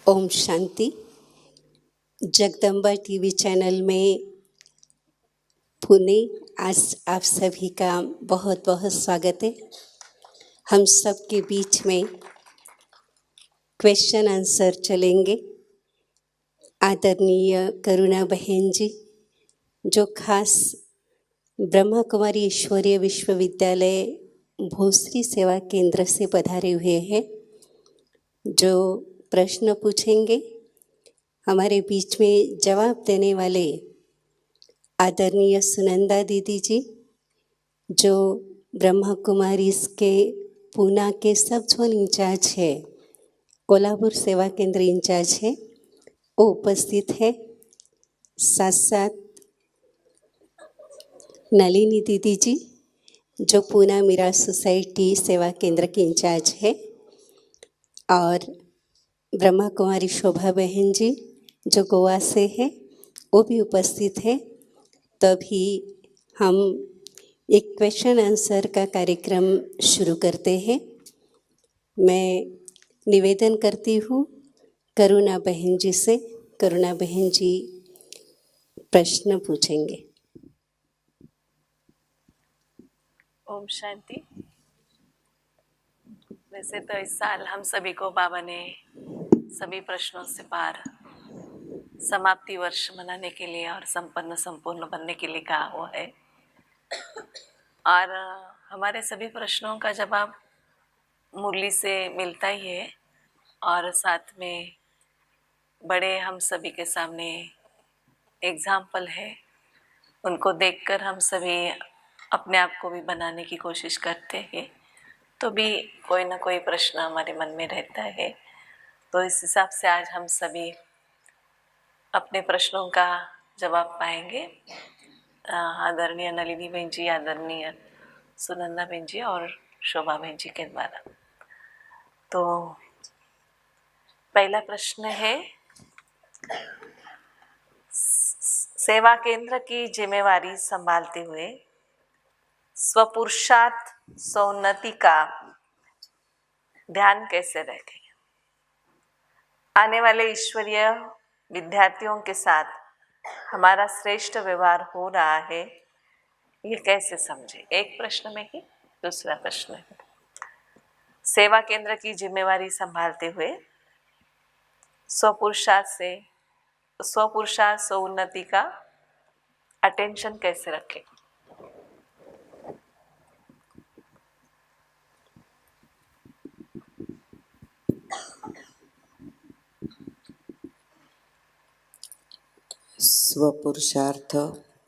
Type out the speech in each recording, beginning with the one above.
Om Shanti. Jagdamba TV channel में पुणे आज आप सभी का बहुत बहुत स्वागत है। हम सब के बीच में क्वेश्चन आंसर चलेंगे। आदरणीय करुणा बहन जी जो खास ब्रह्मा कुमारी ईश्वरीय विश्वविद्यालय भोसरी सेवा केंद्र से पधारे हुए हैं, जो प्रश्न पूछेंगे। हमारे बीच में जवाब देने वाले आदरणीय सुनंदा दीदी जी जो ब्रह्मा कुमारी के पूना के सब जोन इंचार्ज है, कोल्हापुर सेवा केंद्र इंचार्ज है, वो उपस्थित है। साथ साथ नलिनी दीदी जी जो पूना मीरा सोसाइटी सेवा केंद्र के इंचार्ज है, और ब्रह्मा कुमारी शोभा बहन जी जो गोवा से है, वो भी उपस्थित है। तभी हम एक क्वेश्चन आंसर का कार्यक्रम शुरू करते हैं। मैं निवेदन करती हूँ करुणा बहन जी से। करुणा बहन जी प्रश्न पूछेंगे। ओम शांति। वैसे तो इस साल हम सभी को बाबा ने सभी प्रश्नों से पार समाप्ति वर्ष मनाने के लिए और संपूर्ण बनने के लिए कहा हुआ है, और हमारे सभी प्रश्नों का जवाब मुरली से मिलता ही है, और साथ में बड़े हम सभी के सामने एग्जाम्पल है, उनको देखकर हम सभी अपने आप को भी बनाने की कोशिश करते हैं, तो भी कोई ना कोई प्रश्न हमारे मन में रहता है। तो इस हिसाब से आज हम सभी अपने प्रश्नों का जवाब पाएंगे। आदरणीय नलिनी बहन जी, आदरणीय सुनंदा बहन जी और शोभा बहन जी के द्वारा। तो पहला प्रश्न है, सेवा केंद्र की जिम्मेवारी संभालते हुए स्वपुरुषार्थ स्वोन्नति का ध्यान कैसे रखें? आने वाले ईश्वरीय विद्यार्थियों के साथ हमारा श्रेष्ठ व्यवहार हो रहा है, ये कैसे समझे? एक प्रश्न में ही दूसरा प्रश्न है, सेवा केंद्र की जिम्मेवारी संभालते हुए स्वपुरुषार्थ स्वोन्नति का अटेंशन कैसे रखें? स्वपुरुषार्थ,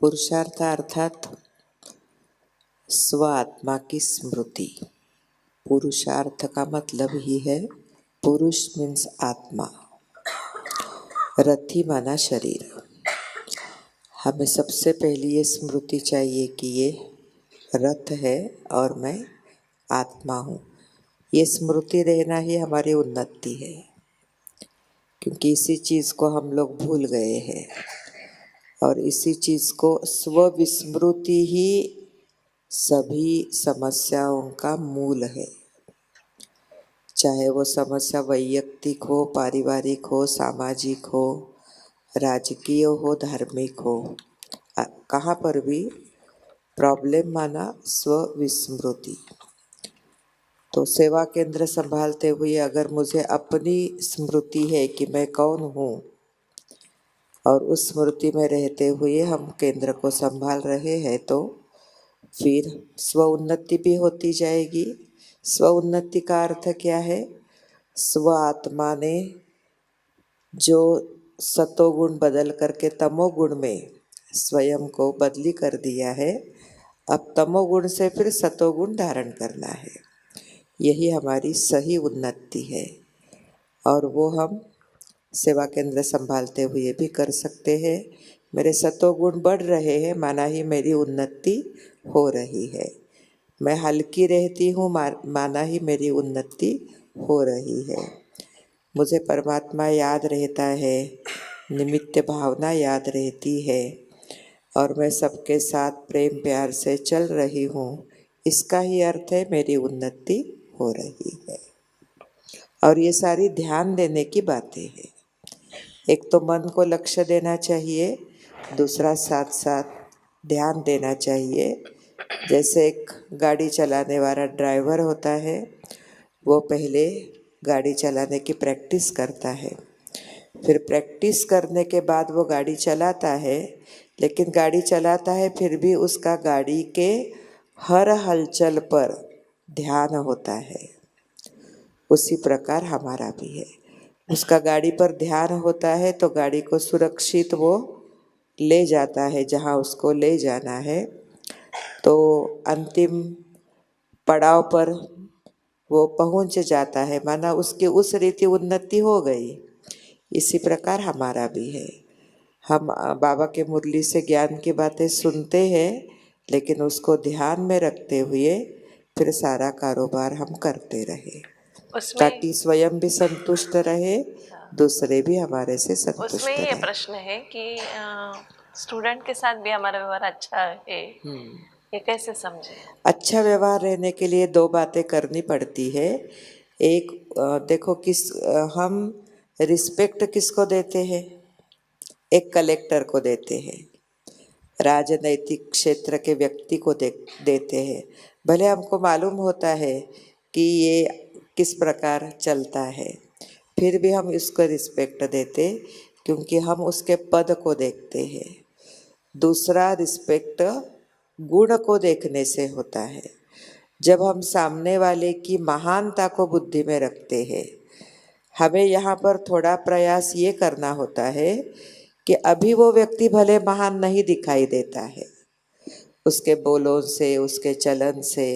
पुरुषार्थ अर्थात स्व आत्मा की स्मृति। पुरुषार्थ का मतलब ही है, पुरुष मीन्स आत्मा, रथी माना शरीर। हमें सबसे पहली ये स्मृति चाहिए कि ये रथ है और मैं आत्मा हूँ। ये स्मृति रहना ही हमारी उन्नति है, क्योंकि इसी चीज़ को हम लोग भूल गए हैं, और इसी चीज़ को स्वविस्मृति ही सभी समस्याओं का मूल है। चाहे वो समस्या वैयक्तिक हो, पारिवारिक हो, सामाजिक हो, राजकीय हो, धार्मिक हो, कहाँ पर भी प्रॉब्लम माना स्वविस्मृति। तो सेवा केंद्र संभालते हुए अगर मुझे अपनी स्मृति है कि मैं कौन हूँ, और उस स्मृति में रहते हुए हम केंद्र को संभाल रहे हैं, तो फिर स्व उन्नति भी होती जाएगी। स्व उन्नति का अर्थ क्या है? स्व आत्मा ने जो सतोगुण बदल करके तमोगुण में स्वयं को बदली कर दिया है, अब तमोगुण से फिर सतोगुण धारण करना है। यही हमारी सही उन्नति है, और वो हम सेवा केंद्र संभालते हुए भी कर सकते हैं। मेरे सतोगुण बढ़ रहे हैं, माना ही मेरी उन्नति हो रही है। मैं हल्की रहती हूँ, माना ही मेरी उन्नति हो रही है। मुझे परमात्मा याद रहता है, निमित्त भावना याद रहती है, और मैं सबके साथ प्रेम प्यार से चल रही हूँ। इसका ही अर्थ है मेरी उन्नति हो रही है। और ये सारी ध्यान देने की बातें हैं। एक तो मन को लक्ष्य देना चाहिए, दूसरा साथ साथ ध्यान देना चाहिए। जैसे एक गाड़ी चलाने वाला ड्राइवर होता है, वो पहले गाड़ी चलाने की प्रैक्टिस करता है, फिर प्रैक्टिस करने के बाद वो गाड़ी चलाता है, लेकिन गाड़ी चलाता है फिर भी उसका गाड़ी के हर हलचल पर ध्यान होता है। उसी प्रकार हमारा भी है, उसका गाड़ी पर ध्यान होता है तो गाड़ी को सुरक्षित वो ले जाता है जहाँ उसको ले जाना है, तो अंतिम पड़ाव पर वो पहुंच जाता है, माना उसकी उस रीति उन्नति हो गई। इसी प्रकार हमारा भी है। हम बाबा के मुरली से ज्ञान की बातें सुनते हैं, लेकिन उसको ध्यान में रखते हुए फिर सारा कारोबार हम करते रहे, ताकि स्वयं भी संतुष्ट रहे, दूसरे भी हमारे से संतुष्ट उसमें ये रहे। प्रश्न है कि स्टूडेंट के साथ भी हमारा व्यवहार अच्छा है, ये कैसे समझे? अच्छा व्यवहार रहने के लिए दो बातें करनी पड़ती है। एक देखो हम रिस्पेक्ट किसको देते हैं? एक कलेक्टर को देते हैं, राजनैतिक क्षेत्र के व्यक्ति को देते हैं। भले हमको मालूम होता है कि ये किस प्रकार चलता है, फिर भी हम इसको रिस्पेक्ट देते, क्योंकि हम उसके पद को देखते हैं। दूसरा रिस्पेक्ट गुण को देखने से होता है। जब हम सामने वाले की महानता को बुद्धि में रखते हैं, हमें यहाँ पर थोड़ा प्रयास ये करना होता है कि अभी वो व्यक्ति भले महान नहीं दिखाई देता है उसके बोलों से, उसके चलन से,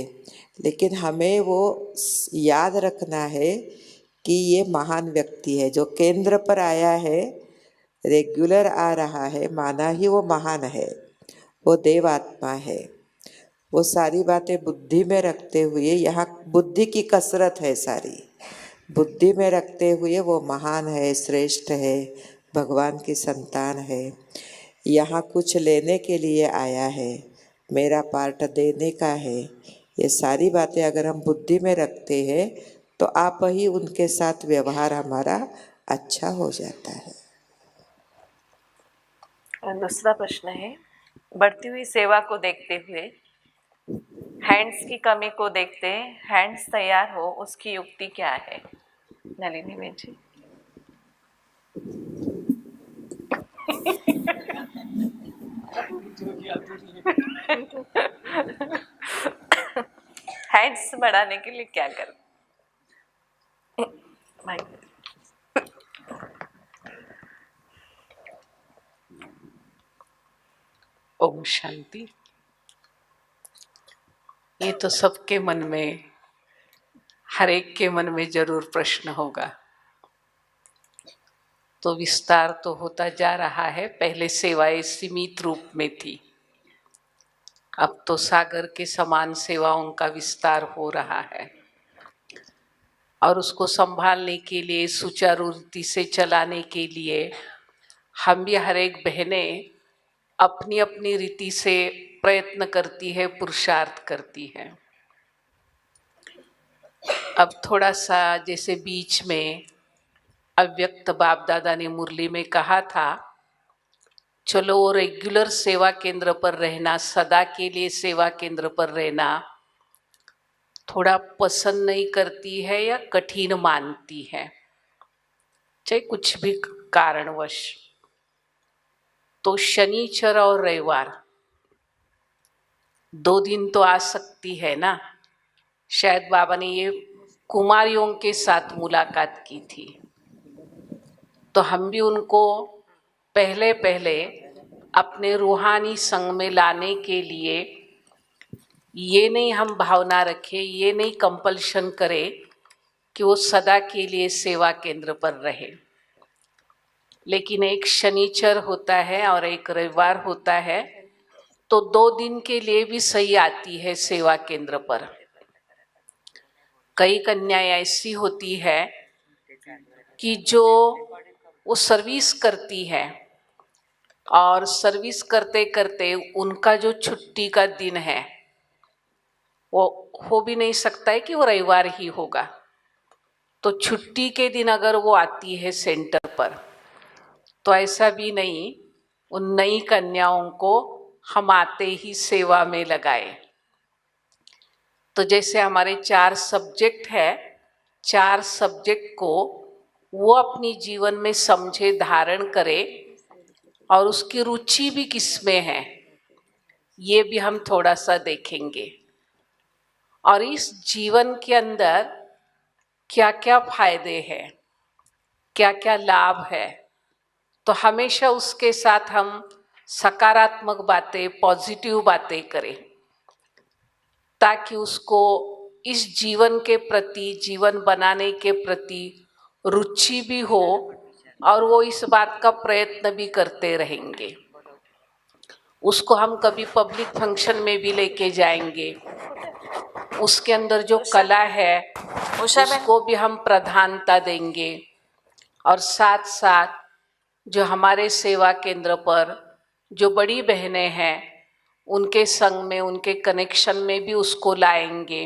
लेकिन हमें वो याद रखना है कि ये महान व्यक्ति है, जो केंद्र पर आया है, रेगुलर आ रहा है, माना ही वो महान है, वो देव आत्मा है। वो सारी बातें बुद्धि में रखते हुए, यहाँ बुद्धि की कसरत है सारी, बुद्धि में रखते हुए वो महान है, श्रेष्ठ है, भगवान की संतान है, यहाँ कुछ लेने के लिए आया है, मेरा पार्ट देने का है। ये सारी बातें अगर हम बुद्धि में रखते हैं तो आप ही उनके साथ व्यवहार हमारा अच्छा हो जाता है। और दूसरा प्रश्न है, बढ़ती हुई सेवा को देखते हुए हैंड्स की कमी को देखते, हैंड्स तैयार हो उसकी युक्ति क्या है? नलिनी बेन जी। हैंड्स बढ़ाने के लिए क्या कर? ओम शांति। ये तो सबके मन में, हर एक के मन में जरूर प्रश्न होगा। तो विस्तार तो होता जा रहा है। पहले सेवाएं सीमित रूप में थी, अब तो सागर के समान सेवाओं का विस्तार हो रहा है, और उसको संभालने के लिए, सुचारू रीति से चलाने के लिए हम भी हर एक बहनें अपनी अपनी रीति से प्रयत्न करती है, पुरुषार्थ करती है। अब थोड़ा सा जैसे बीच में अव्यक्त बाप दादा ने मुरली में कहा था, चलो वो रेगुलर सेवा केंद्र पर रहना, सदा के लिए सेवा केंद्र पर रहना थोड़ा पसंद नहीं करती है या कठिन मानती है, चाहे कुछ भी कारणवश, तो शनिचर और रविवार 2 दिन तो आ सकती है ना। शायद बाबा ने ये कुमारियों के साथ मुलाकात की थी, तो हम भी उनको पहले पहले अपने रूहानी संग में लाने के लिए ये नहीं हम भावना रखें, ये नहीं कंपल्शन करें कि वो सदा के लिए सेवा केंद्र पर रहे, लेकिन एक शनिचर होता है और एक रविवार होता है, तो 2 दिन के लिए भी सही आती है सेवा केंद्र पर। कई कन्याएं ऐसी होती है कि जो वो सर्विस करती है, और सर्विस करते करते उनका जो छुट्टी का दिन है वो हो भी नहीं सकता है कि वो रविवार ही होगा, तो छुट्टी के दिन अगर वो आती है सेंटर पर, तो ऐसा भी नहीं उन नई कन्याओं को हम आते ही सेवा में लगाए। तो जैसे हमारे 4 सब्जेक्ट है, 4 सब्जेक्ट को वो अपनी जीवन में समझे, धारण करे, और उसकी रुचि भी किसमें है ये भी हम थोड़ा सा देखेंगे। और इस जीवन के अंदर क्या क्या फायदे हैं, क्या क्या लाभ है, तो हमेशा उसके साथ हम सकारात्मक बातें, पॉजिटिव बातें करें, ताकि उसको इस जीवन के प्रति, जीवन बनाने के प्रति रुचि भी हो और वो इस बात का प्रयत्न भी करते रहेंगे। उसको हम कभी पब्लिक फंक्शन में भी लेके जाएंगे, उसके अंदर जो कला है उसको भी हम प्रधानता देंगे, और साथ साथ जो हमारे सेवा केंद्र पर जो बड़ी बहनें हैं उनके संग में, उनके कनेक्शन में भी उसको लाएंगे।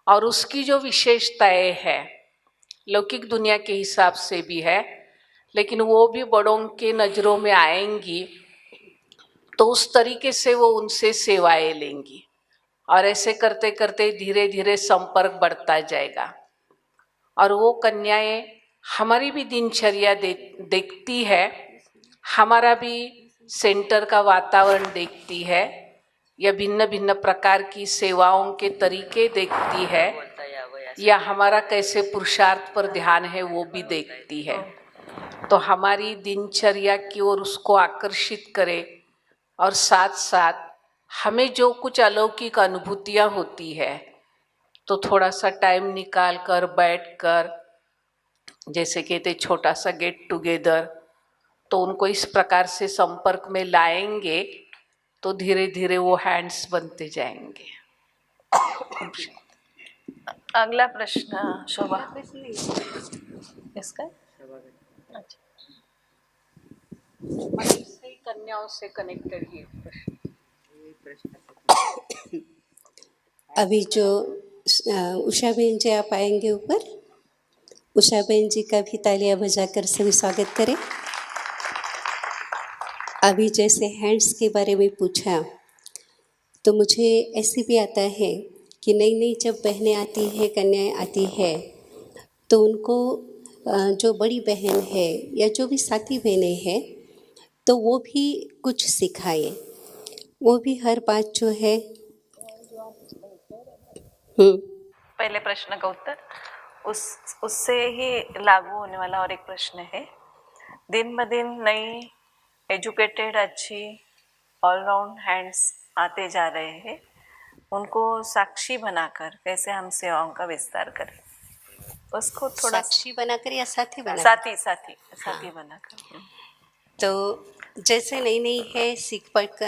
और उसकी जो विशेषताएं है लौकिक दुनिया के हिसाब से भी है, लेकिन वो भी बड़ों के नज़रों में आएंगी, तो उस तरीके से वो उनसे सेवाएं लेंगी, और ऐसे करते करते धीरे धीरे संपर्क बढ़ता जाएगा। और वो कन्याएं हमारी भी दिनचर्या देखती है, हमारा भी सेंटर का वातावरण देखती है, या भिन्न भिन्न प्रकार की सेवाओं के तरीके देखती है, या हमारा कैसे पुरुषार्थ पर ध्यान है वो भी देखती है। तो हमारी दिनचर्या की ओर उसको आकर्षित करे, और साथ साथ हमें जो कुछ अलौकिक अनुभूतियाँ होती है तो थोड़ा सा टाइम निकाल कर बैठ कर, जैसे कहते छोटा सा गेट टुगेदर, तो उनको इस प्रकार से संपर्क में लाएंगे तो धीरे धीरे वो हैंड्स बनते जाएंगे। अगला प्रश्न शोभा, इसका अच्छा, इससे कन्याओं से कनेक्टेड ही प्रश्न। अभी जो उषा बहन जी आप आएंगे ऊपर, उषा बहन जी का भी तालियां बजाकर सभी स्वागत करें। अभी जैसे हैंड्स के बारे में पूछा, तो मुझे ऐसे भी आता है कि नई नई जब बहनें आती है, कन्याएं आती है, तो उनको जो बड़ी बहन है या जो भी साथी बहनें हैं, तो वो भी कुछ सिखाए, वो भी हर बात जो है। पहले प्रश्न का उत्तर उससे ही लागू होने वाला और एक प्रश्न है। दिन ब दिन नई एजुकेटेड, अच्छी ऑलराउंड हैंड्स आते जा रहे हैं, उनको साक्षी बनाकर कैसे हम सेवाओं का विस्तार करें, उसको थोड़ा साक्षी बनाकर या साथी बनाकर? साथी बनाकर। तो जैसे नई नई है,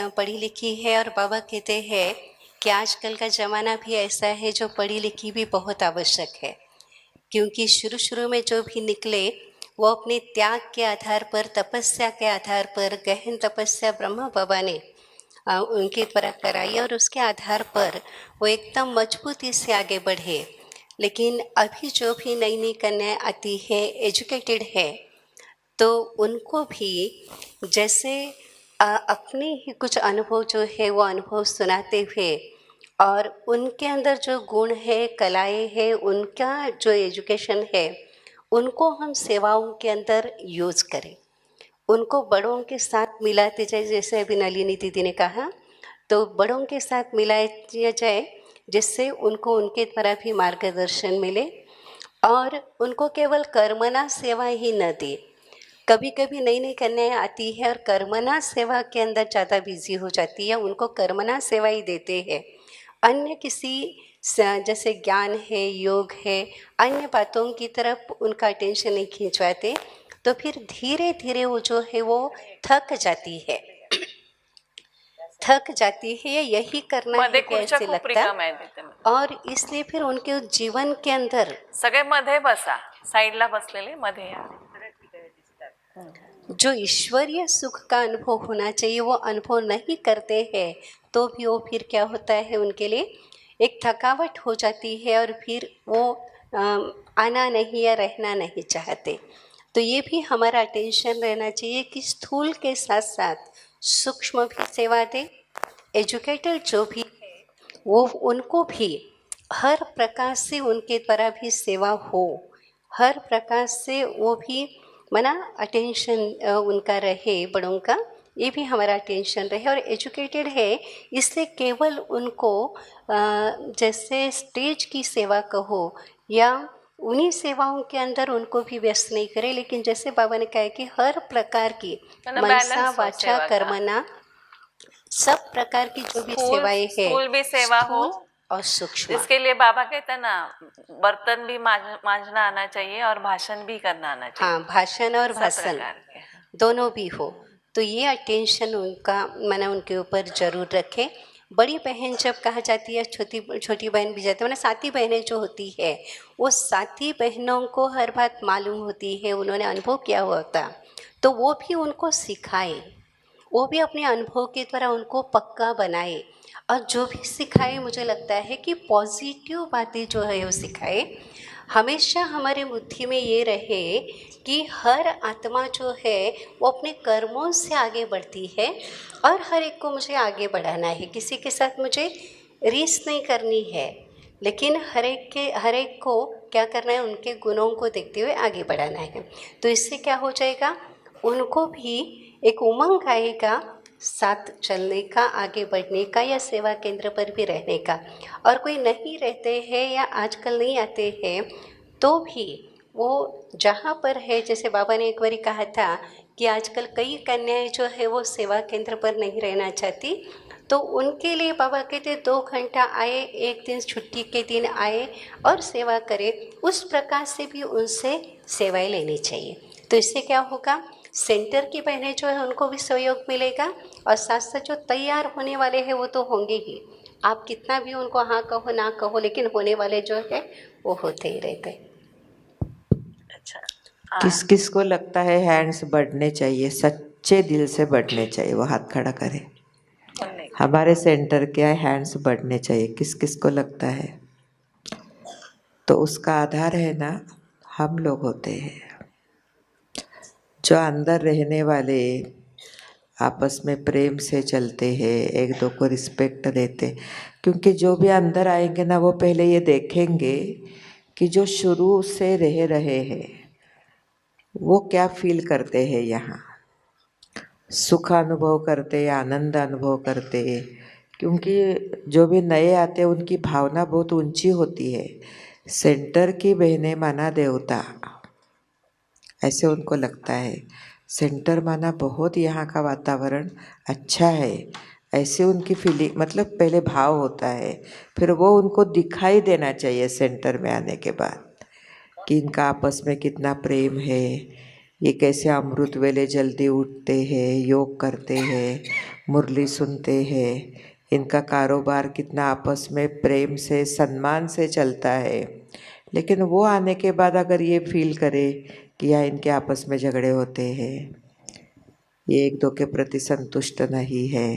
पढ़ी लिखी है, और बाबा कहते हैं कि आजकल का ज़माना भी ऐसा है जो पढ़ी लिखी भी बहुत आवश्यक है, क्योंकि शुरू में जो भी निकले वो अपने त्याग के आधार पर, तपस्या के आधार पर, गहन तपस्या ब्रह्मा बाबा ने उनके द्वारा कराई, और उसके आधार पर वो एकदम मजबूती से आगे बढ़े। लेकिन अभी जो भी नई नई कन्याएं आती है, एजुकेटेड है, तो उनको भी जैसे अपने ही कुछ अनुभव जो है वो अनुभव सुनाते हुए, और उनके अंदर जो गुण है, कलाएं है, उनका जो एजुकेशन है, उनको हम सेवाओं के अंदर यूज़ करें, उनको बड़ों के साथ मिलाते जाए। जैसे अभी नलिनी दीदी ने कहा, तो बड़ों के साथ मिलाया जाए, जिससे उनको उनके द्वारा भी मार्गदर्शन मिले, और उनको केवल कर्मना सेवा ही न दे। कभी कभी नई नई कन्याएं आती है और कर्मना सेवा के अंदर ज़्यादा बिजी हो जाती है, उनको कर्मना सेवा ही देते हैं, अन्य किसी जैसे ज्ञान है, योग है, अन्य बातों की तरफ उनका अटेंशन नहीं खिंचवाते, तो फिर धीरे धीरे वो जो है वो थक जाती है, यही करना है कैसे लगता, और इसलिए फिर उनके जीवन के अंदर सगळे मध्ये बसा, साईडला बसलेले मध्ये या। जो ईश्वरीय सुख का अनुभव होना चाहिए वो अनुभव नहीं करते हैं, तो भी वो फिर क्या होता है, उनके लिए एक थकावट हो जाती है, और फिर वो आना नहीं या रहना नहीं चाहते। तो ये भी हमारा अटेंशन रहना चाहिए कि स्थूल के साथ साथ सूक्ष्म भी सेवा दे। एजुकेटेड जो भी है वो उनको भी हर प्रकार से उनके द्वारा भी सेवा हो, हर प्रकार से वो भी मना अटेंशन उनका रहे, बड़ों का ये भी हमारा अटेंशन रहे। और एजुकेटेड है इसलिए केवल उनको जैसे स्टेज की सेवा कहो या उन्हीं सेवाओं के अंदर उनको भी व्यस्त नहीं करे, लेकिन जैसे बाबा ने कहा कि हर प्रकार की मतलब मनसा balance हो वाचा सेवा का। कर्मणा सब प्रकार की जो भी स्थूल सेवाएं है, स्थूल भी सेवा हो स्थूल और सूक्ष्म। इसके लिए बाबा कहते हैं ना, बर्तन भी मांजना आना चाहिए और भाषण भी करना आना चाहिए। हाँ, भाषण और सब भाषण प्रकार के। दोनों भी हो। तो ये अटेंशन उनका माने उनके ऊपर जरूर रखें। बड़ी बहन जब कहा जाती है, छोटी छोटी बहन भी जाती है, माने साथी बहनें जो होती है वो साथी बहनों को हर बात मालूम होती है, उन्होंने अनुभव किया हुआ होता, तो वो भी उनको सिखाए, वो भी अपने अनुभव के द्वारा उनको पक्का बनाए। और जो भी सिखाए मुझे लगता है कि पॉजिटिव बातें जो है वो सिखाए। हमेशा हमारे बुद्धि में ये रहे कि हर आत्मा जो है वो अपने कर्मों से आगे बढ़ती है और हर एक को मुझे आगे बढ़ाना है, किसी के साथ मुझे रीस नहीं करनी है, लेकिन हर एक को क्या करना है, उनके गुणों को देखते हुए आगे बढ़ाना है। तो इससे क्या हो जाएगा, उनको भी एक उमंग आएगा साथ चलने का, आगे बढ़ने का या सेवा केंद्र पर भी रहने का। और कोई नहीं रहते हैं या आजकल नहीं आते हैं तो भी वो जहाँ पर है, जैसे बाबा ने एक बार कहा था कि आजकल कई कन्याएं जो है वो सेवा केंद्र पर नहीं रहना चाहती, तो उनके लिए बाबा कहते 2 घंटा आए, एक दिन छुट्टी के दिन आए और सेवा करें। उस प्रकार से भी उनसे सेवाएं लेनी चाहिए। तो इससे क्या होगा, सेंटर की बहनें जो है उनको भी सहयोग मिलेगा और साथ साथ जो तैयार होने वाले हैं वो तो होंगे ही। आप कितना भी उनको हाँ कहो ना कहो, लेकिन होने वाले जो है वो होते ही रहते हैं। अच्छा, किस किस को लगता है हैंड्स बढ़ने चाहिए, सच्चे दिल से बढ़ने चाहिए, वो हाथ खड़ा करे। हमारे सेंटर के हैंड्स बढ़ने चाहिए, किस किस को लगता है? तो उसका आधार है ना, हम लोग होते हैं जो अंदर रहने वाले आपस में प्रेम से चलते हैं, एक दो को रिस्पेक्ट देते। क्योंकि जो भी अंदर आएंगे ना वो पहले ये देखेंगे कि जो शुरू से रह रहे हैं वो क्या फील करते हैं, यहाँ सुख अनुभव करते, आनंद अनुभव करते। क्योंकि जो भी नए आते हैं उनकी भावना बहुत ऊंची होती है। सेंटर की बहनें माना देवता, ऐसे उनको लगता है। सेंटर माना बहुत यहाँ का वातावरण अच्छा है, ऐसे उनकी फीलिंग, मतलब पहले भाव होता है, फिर वो उनको दिखाई देना चाहिए सेंटर में आने के बाद कि इनका आपस में कितना प्रेम है, ये कैसे अमृत वेले जल्दी उठते हैं, योग करते हैं, मुरली सुनते हैं, इनका कारोबार कितना आपस में प्रेम से सम्मान से चलता है। लेकिन वो आने के बाद अगर ये फील करे कि या इनके आपस में झगड़े होते हैं, ये एक दो के प्रति संतुष्ट नहीं है,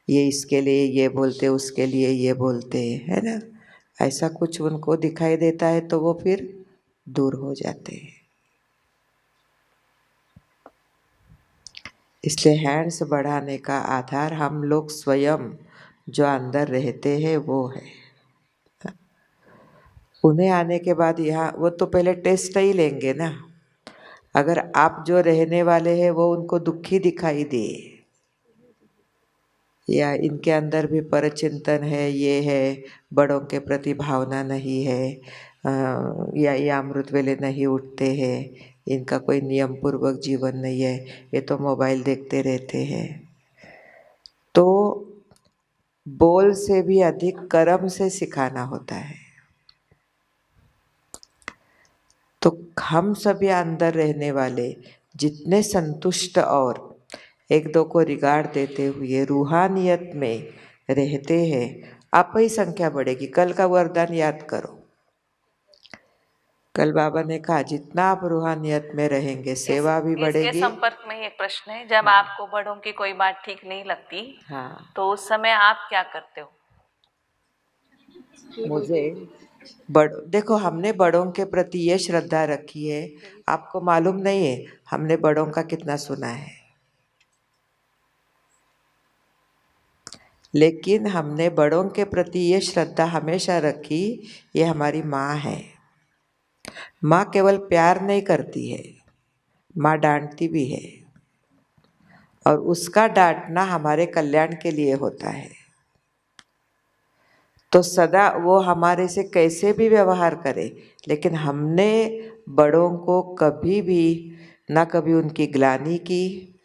ये इसके लिए ये बोलते उसके लिए ये बोलते, है ना, ऐसा कुछ उनको दिखाई देता है तो वो फिर दूर हो जाते हैं। इसलिए हैंड्स बढ़ाने का आधार हम लोग स्वयं जो अंदर रहते हैं वो है। उन्हें आने के बाद यहाँ वो तो पहले टेस्ट ही लेंगे ना। अगर आप जो रहने वाले हैं वो उनको दुखी दिखाई दे, या इनके अंदर भी परचिंतन है, ये है, बड़ों के प्रति भावना नहीं है, या ये अमृत वेले नहीं उठते हैं, इनका कोई नियम पूर्वक जीवन नहीं है, ये तो मोबाइल देखते रहते हैं, तो बोल से भी अधिक कर्म से सिखाना होता है। तो हम सभी अंदर रहने वाले जितने संतुष्ट और एक दो को रिगार्ड देते हुए रूहानियत में रहते हैं, आप ही संख्या बढ़ेगी। कल का वरदान याद करो, कल बाबा ने कहा जितना आप रूहानियत में रहेंगे सेवा भी बढ़ेगी। इसके संपर्क में एक प्रश्न है, जब आपको बड़ों की कोई बात ठीक नहीं लगती, हाँ, तो उस समय आप क्या करते हो? मुझे देखो, हमने बड़ों के प्रति ये श्रद्धा रखी है, आपको मालूम नहीं है हमने बड़ों का कितना सुना है, लेकिन हमने बड़ों के प्रति ये श्रद्धा हमेशा रखी, ये हमारी माँ है। माँ केवल प्यार नहीं करती है, माँ डांटती भी है, और उसका डांटना हमारे कल्याण के लिए होता है। तो सदा वो हमारे से कैसे भी व्यवहार करे, लेकिन हमने बड़ों को कभी भी ना कभी उनकी ग्लानि की,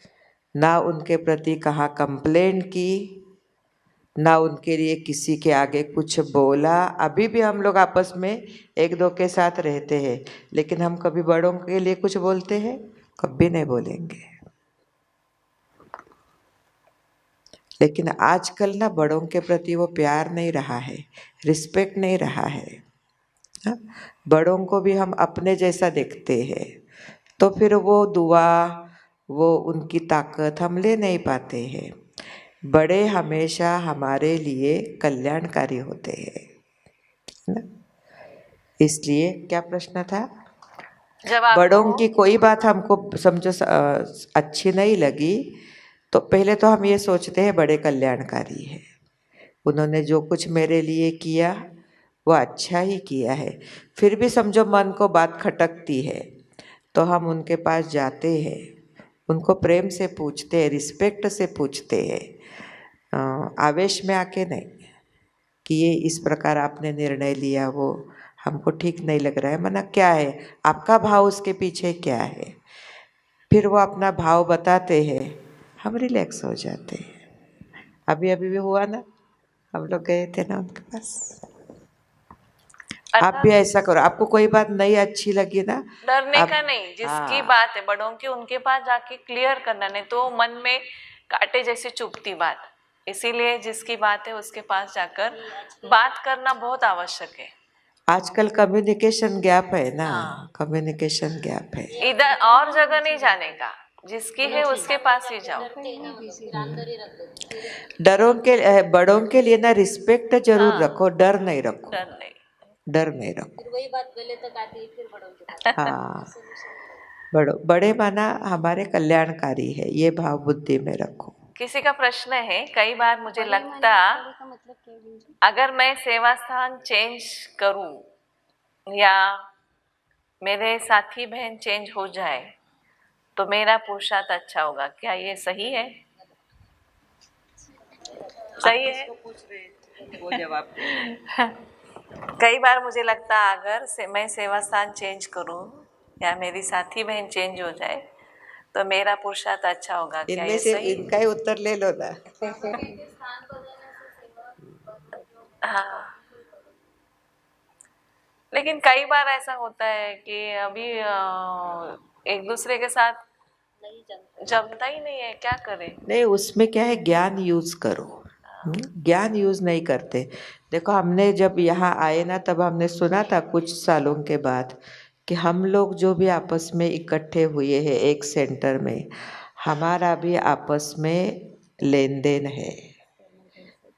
ना उनके प्रति कहा कंप्लेंट की, ना उनके लिए किसी के आगे कुछ बोला। अभी भी हम लोग आपस में एक दो के साथ रहते हैं, लेकिन हम कभी बड़ों के लिए कुछ बोलते हैं? कभी नहीं बोलेंगे। लेकिन आजकल ना बड़ों के प्रति वो प्यार नहीं रहा है, रिस्पेक्ट नहीं रहा है। हाँ? बड़ों को भी हम अपने जैसा देखते हैं, तो फिर वो दुआ, वो उनकी ताकत हम ले नहीं पाते हैं। बड़े हमेशा हमारे लिए कल्याणकारी होते हैं, है ना? इसलिए क्या प्रश्न था? जब बड़ों आपको की कोई बात हमको समझो अच्छी नहीं लगी, तो पहले तो हम ये सोचते हैं बड़े कल्याणकारी है, उन्होंने जो कुछ मेरे लिए किया वो अच्छा ही किया है। फिर भी समझो मन को बात खटकती है, तो हम उनके पास जाते हैं, उनको प्रेम से पूछते हैं, रिस्पेक्ट से पूछते हैं, आवेश में आके नहीं कि ये इस प्रकार आपने निर्णय लिया, वो हमको ठीक नहीं लग रहा है। मना क्या है, आपका भाव उसके पीछे क्या है? फिर वो अपना भाव बताते हैं, हम रिलैक्स हो जाते हैं। अभी अभी भी हुआ ना, हम लोग गए थे ना उनके पास। आप भी ऐसा करो, आपको कोई बात नहीं अच्छी लगी ना, डरने का नहीं, जिसकी हाँ, बात है बड़ों की उनके पास जाके क्लियर करना, नहीं तो मन में कांटे जैसे चुभती बात। इसीलिए जिसकी बात है उसके पास जाकर बात करना बहुत आवश्यक है। आजकल कम्युनिकेशन गैप है ना, हाँ। कम्युनिकेशन गैप है। इधर और जगह नहीं जाने का, जिसकी है उसके पास ही जाओ। बड़ों के लिए ना रिस्पेक्ट जरूर हाँ। रखो, डर नहीं रखो, डर नहीं। डर नहीं रखो। वही बात गले तक आती है फिर बड़ों के पास। हाँ, बड़े माना हमारे कल्याणकारी है, ये भाव बुद्धि में रखो। किसी का प्रश्न है, कई बार मुझे लगता अगर मैं सेवा स्थान चेंज करूं या मेरे साथी बहन चेंज हो जाए तो मेरा पुरुषार्थ अच्छा होगा, क्या ये सही है? सही है। वो जवाब कई बार मुझे लगता अगर मैं सेवा स्थान चेंज करूं या मेरी साथी बहन चेंज हो जाए तो मेरा पुरुषार्थ अच्छा होगा, क्या इनमें ये से सही? इनका ही उत्तर ले लो ना। हाँ, लेकिन कई बार ऐसा होता है कि अभी एक दूसरे के साथ जमता ही नहीं है, क्या करें? नहीं, उसमें क्या है, ज्ञान यूज करो। ज्ञान यूज नहीं करते। देखो, हमने जब यहाँ आए ना, तब हमने सुना था कुछ सालों के बाद कि हम लोग जो भी आपस में इकट्ठे हुए हैं एक सेंटर में, हमारा भी आपस में लेन देन है,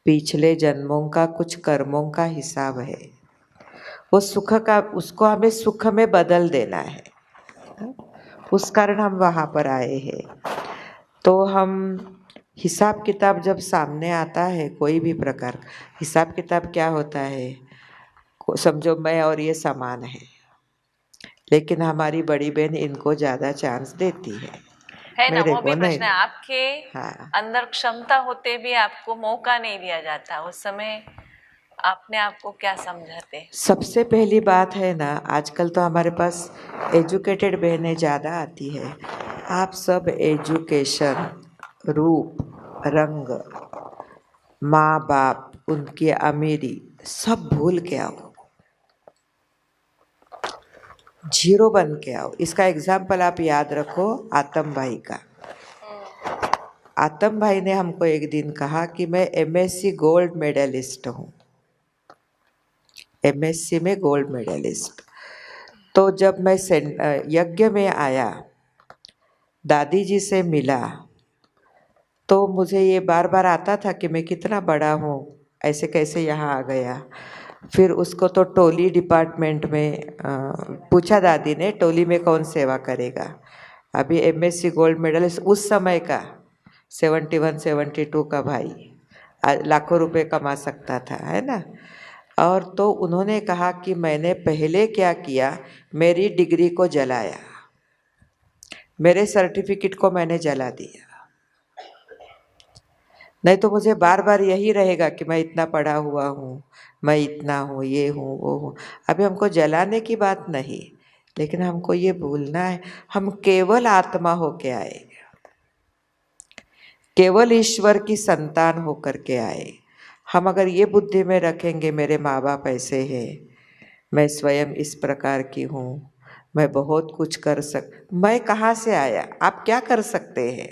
पिछले जन्मों का कुछ कर्मों का हिसाब है। वो सुख का, उसको हमें सुख में बदल देना है, उस कारण हम वहाँ पर आए हैं। तो हम हिसाब किताब जब सामने आता है, कोई भी प्रकार हिसाब किताब क्या होता है, समझो मैं और ये समान है, लेकिन हमारी बड़ी बहन इनको ज़्यादा चांस देती है ना, मेरे वो को भी नहीं। प्रश्न है। आपके हाँ, अंदर क्षमता होते भी आपको मौका नहीं दिया जाता, उस समय आपने आपको क्या समझाते? सबसे पहली बात है ना, आजकल तो हमारे पास एजुकेटेड बहनें ज़्यादा आती है। आप सब एजुकेशन, रूप, रंग, माँ बाप, उनकी अमीरी सब भूल के आओ, जीरो बन के आओ। इसका एग्जाम्पल आप याद रखो आतम भाई का। आतम भाई ने हमको एक दिन कहा कि मैं एमएससी गोल्ड मेडलिस्ट हूँ, एमएससी में गोल्ड मेडलिस्ट। तो जब मैं यज्ञ में आया, दादी जी से मिला, तो मुझे ये बार बार आता था कि मैं कितना बड़ा हूँ, ऐसे कैसे यहाँ आ गया। फिर उसको तो टोली डिपार्टमेंट में पूछा दादी ने, टोली में कौन सेवा करेगा। अभी MSc गोल्ड मेडल उस समय का 71-72 का भाई लाखों रुपए कमा सकता था, है ना। और तो उन्होंने कहा कि मैंने पहले क्या किया, मेरी डिग्री को जलाया, मेरे सर्टिफिकेट को मैंने जला दिया। नहीं तो मुझे बार बार यही रहेगा कि मैं इतना पढ़ा हुआ हूँ, मैं इतना हूँ, ये हूँ, वो हूँ। अभी हमको जलाने की बात नहीं, लेकिन हमको ये भूलना है हम केवल आत्मा होके आए, केवल ईश्वर की संतान होकर के आए। हम अगर ये बुद्धि में रखेंगे मेरे माँ बाप ऐसे हैं, मैं स्वयं इस प्रकार की हूँ, मैं बहुत कुछ कर मैं कहाँ से आया, आप क्या कर सकते हैं।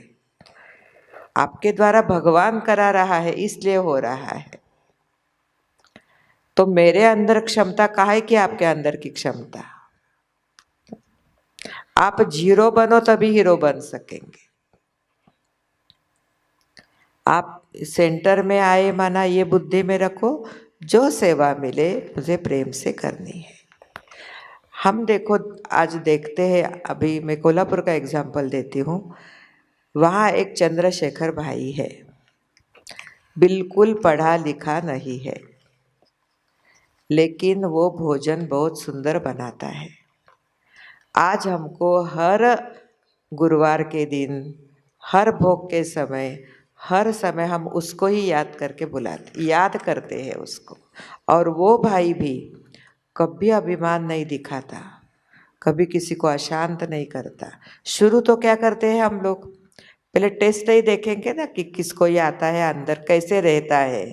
आपके द्वारा भगवान करा रहा है, इसलिए हो रहा है। तो मेरे अंदर क्षमता कहाँ है कि आपके अंदर की क्षमता। आप जीरो बनो तभी हीरो बन सकेंगे। आप सेंटर में आए माना ये बुद्धि में रखो, जो सेवा मिले मुझे प्रेम से करनी है। हम देखो आज देखते हैं, अभी मैं कोल्हापुर का एग्जाम्पल देती हूँ। वहाँ एक चंद्रशेखर भाई है, बिल्कुल पढ़ा लिखा नहीं है, लेकिन वो भोजन बहुत सुंदर बनाता है। आज हमको हर गुरुवार के दिन, हर भोग के समय, हर समय हम उसको ही याद करते हैं उसको। और वो भाई भी कभी अभिमान नहीं दिखाता, कभी किसी को अशांत नहीं करता। शुरू तो क्या करते हैं हम लोग, पहले टेस्ट ही देखेंगे ना कि किसको ये आता है अंदर, कैसे रहता है,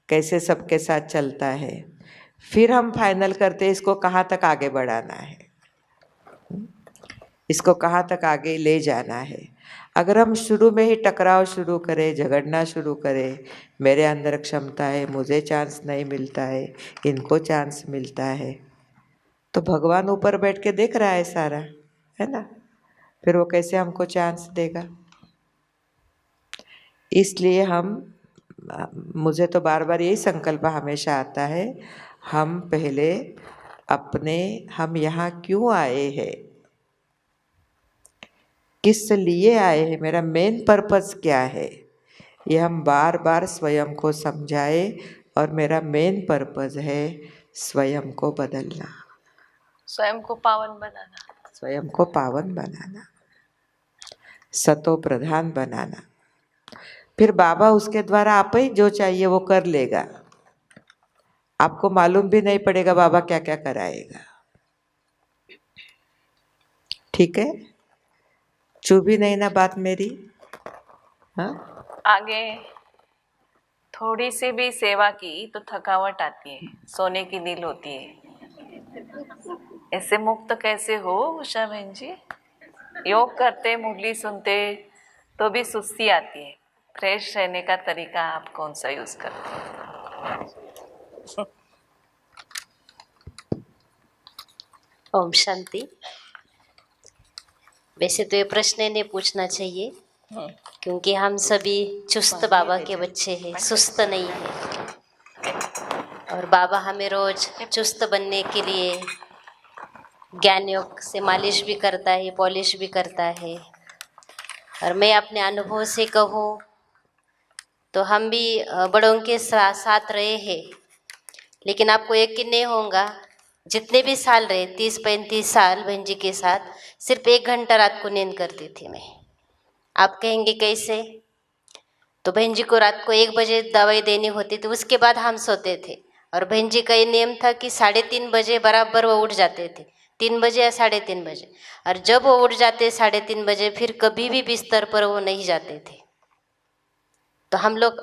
कैसे सबके साथ चलता है। फिर हम फाइनल करते हैं इसको कहाँ तक आगे बढ़ाना है, इसको कहाँ तक आगे ले जाना है। अगर हम शुरू में ही टकराव शुरू करें, झगड़ना शुरू करें, मेरे अंदर क्षमता है, मुझे चांस नहीं मिलता है, इनको चांस मिलता है, तो भगवान ऊपर बैठ के देख रहा है सारा, है ना। फिर वो कैसे हमको चांस देगा। इसलिए मुझे तो बार बार यही संकल्प हमेशा आता है, हम पहले हम यहाँ क्यों आए हैं, किस लिए आए हैं, मेरा मेन पर्पस क्या है, ये हम बार बार स्वयं को समझाए। और मेरा मेन पर्पस है स्वयं को बदलना, स्वयं को पावन बनाना, स्वयं को पावन बनाना, सतो प्रधान बनाना। फिर बाबा उसके द्वारा आप ही जो चाहिए वो कर लेगा, आपको मालूम भी नहीं पड़ेगा बाबा क्या क्या कराएगा। ठीक है, चुभी नहीं ना बात मेरी। हाँ, आगे थोड़ी सी भी सेवा की तो थकावट आती है, सोने की नींद होती है। ऐसे मुक्त कैसे हो उषा बहन जी? योग करते, मुरली सुनते तो भी सुस्ती आती है। फ्रेश रहने का तरीका आप कौन सा यूज करते हैं? ओम शांति। वैसे तो ये प्रश्न इन्हें पूछना चाहिए, क्योंकि हम सभी चुस्त बाबा के बच्चे हैं, सुस्त नहीं है। और बाबा हमें रोज चुस्त बनने के लिए ज्ञान योग से मालिश भी करता है, पॉलिश भी करता है। और मैं अपने अनुभव से कहूँ तो हम भी बड़ों के साथ रहे हैं, लेकिन आपको यकीन नहीं होगा, जितने भी साल रहे 30-35 साल बहन जी के साथ, सिर्फ 1 घंटा रात को नींद करती थी मैं। आप कहेंगे कैसे? तो बहन जी को रात को 1 बजे दवाई देनी होती थी, उसके बाद हम सोते थे। और बहन जी का ये नियम था कि 3:30 बजे बराबर वो उठ जाते थे, 3 बजे या 3:30 बजे। और जब वो उठ जाते 3:30 बजे, फिर कभी भी बिस्तर पर वो नहीं जाते थे। तो हम लोग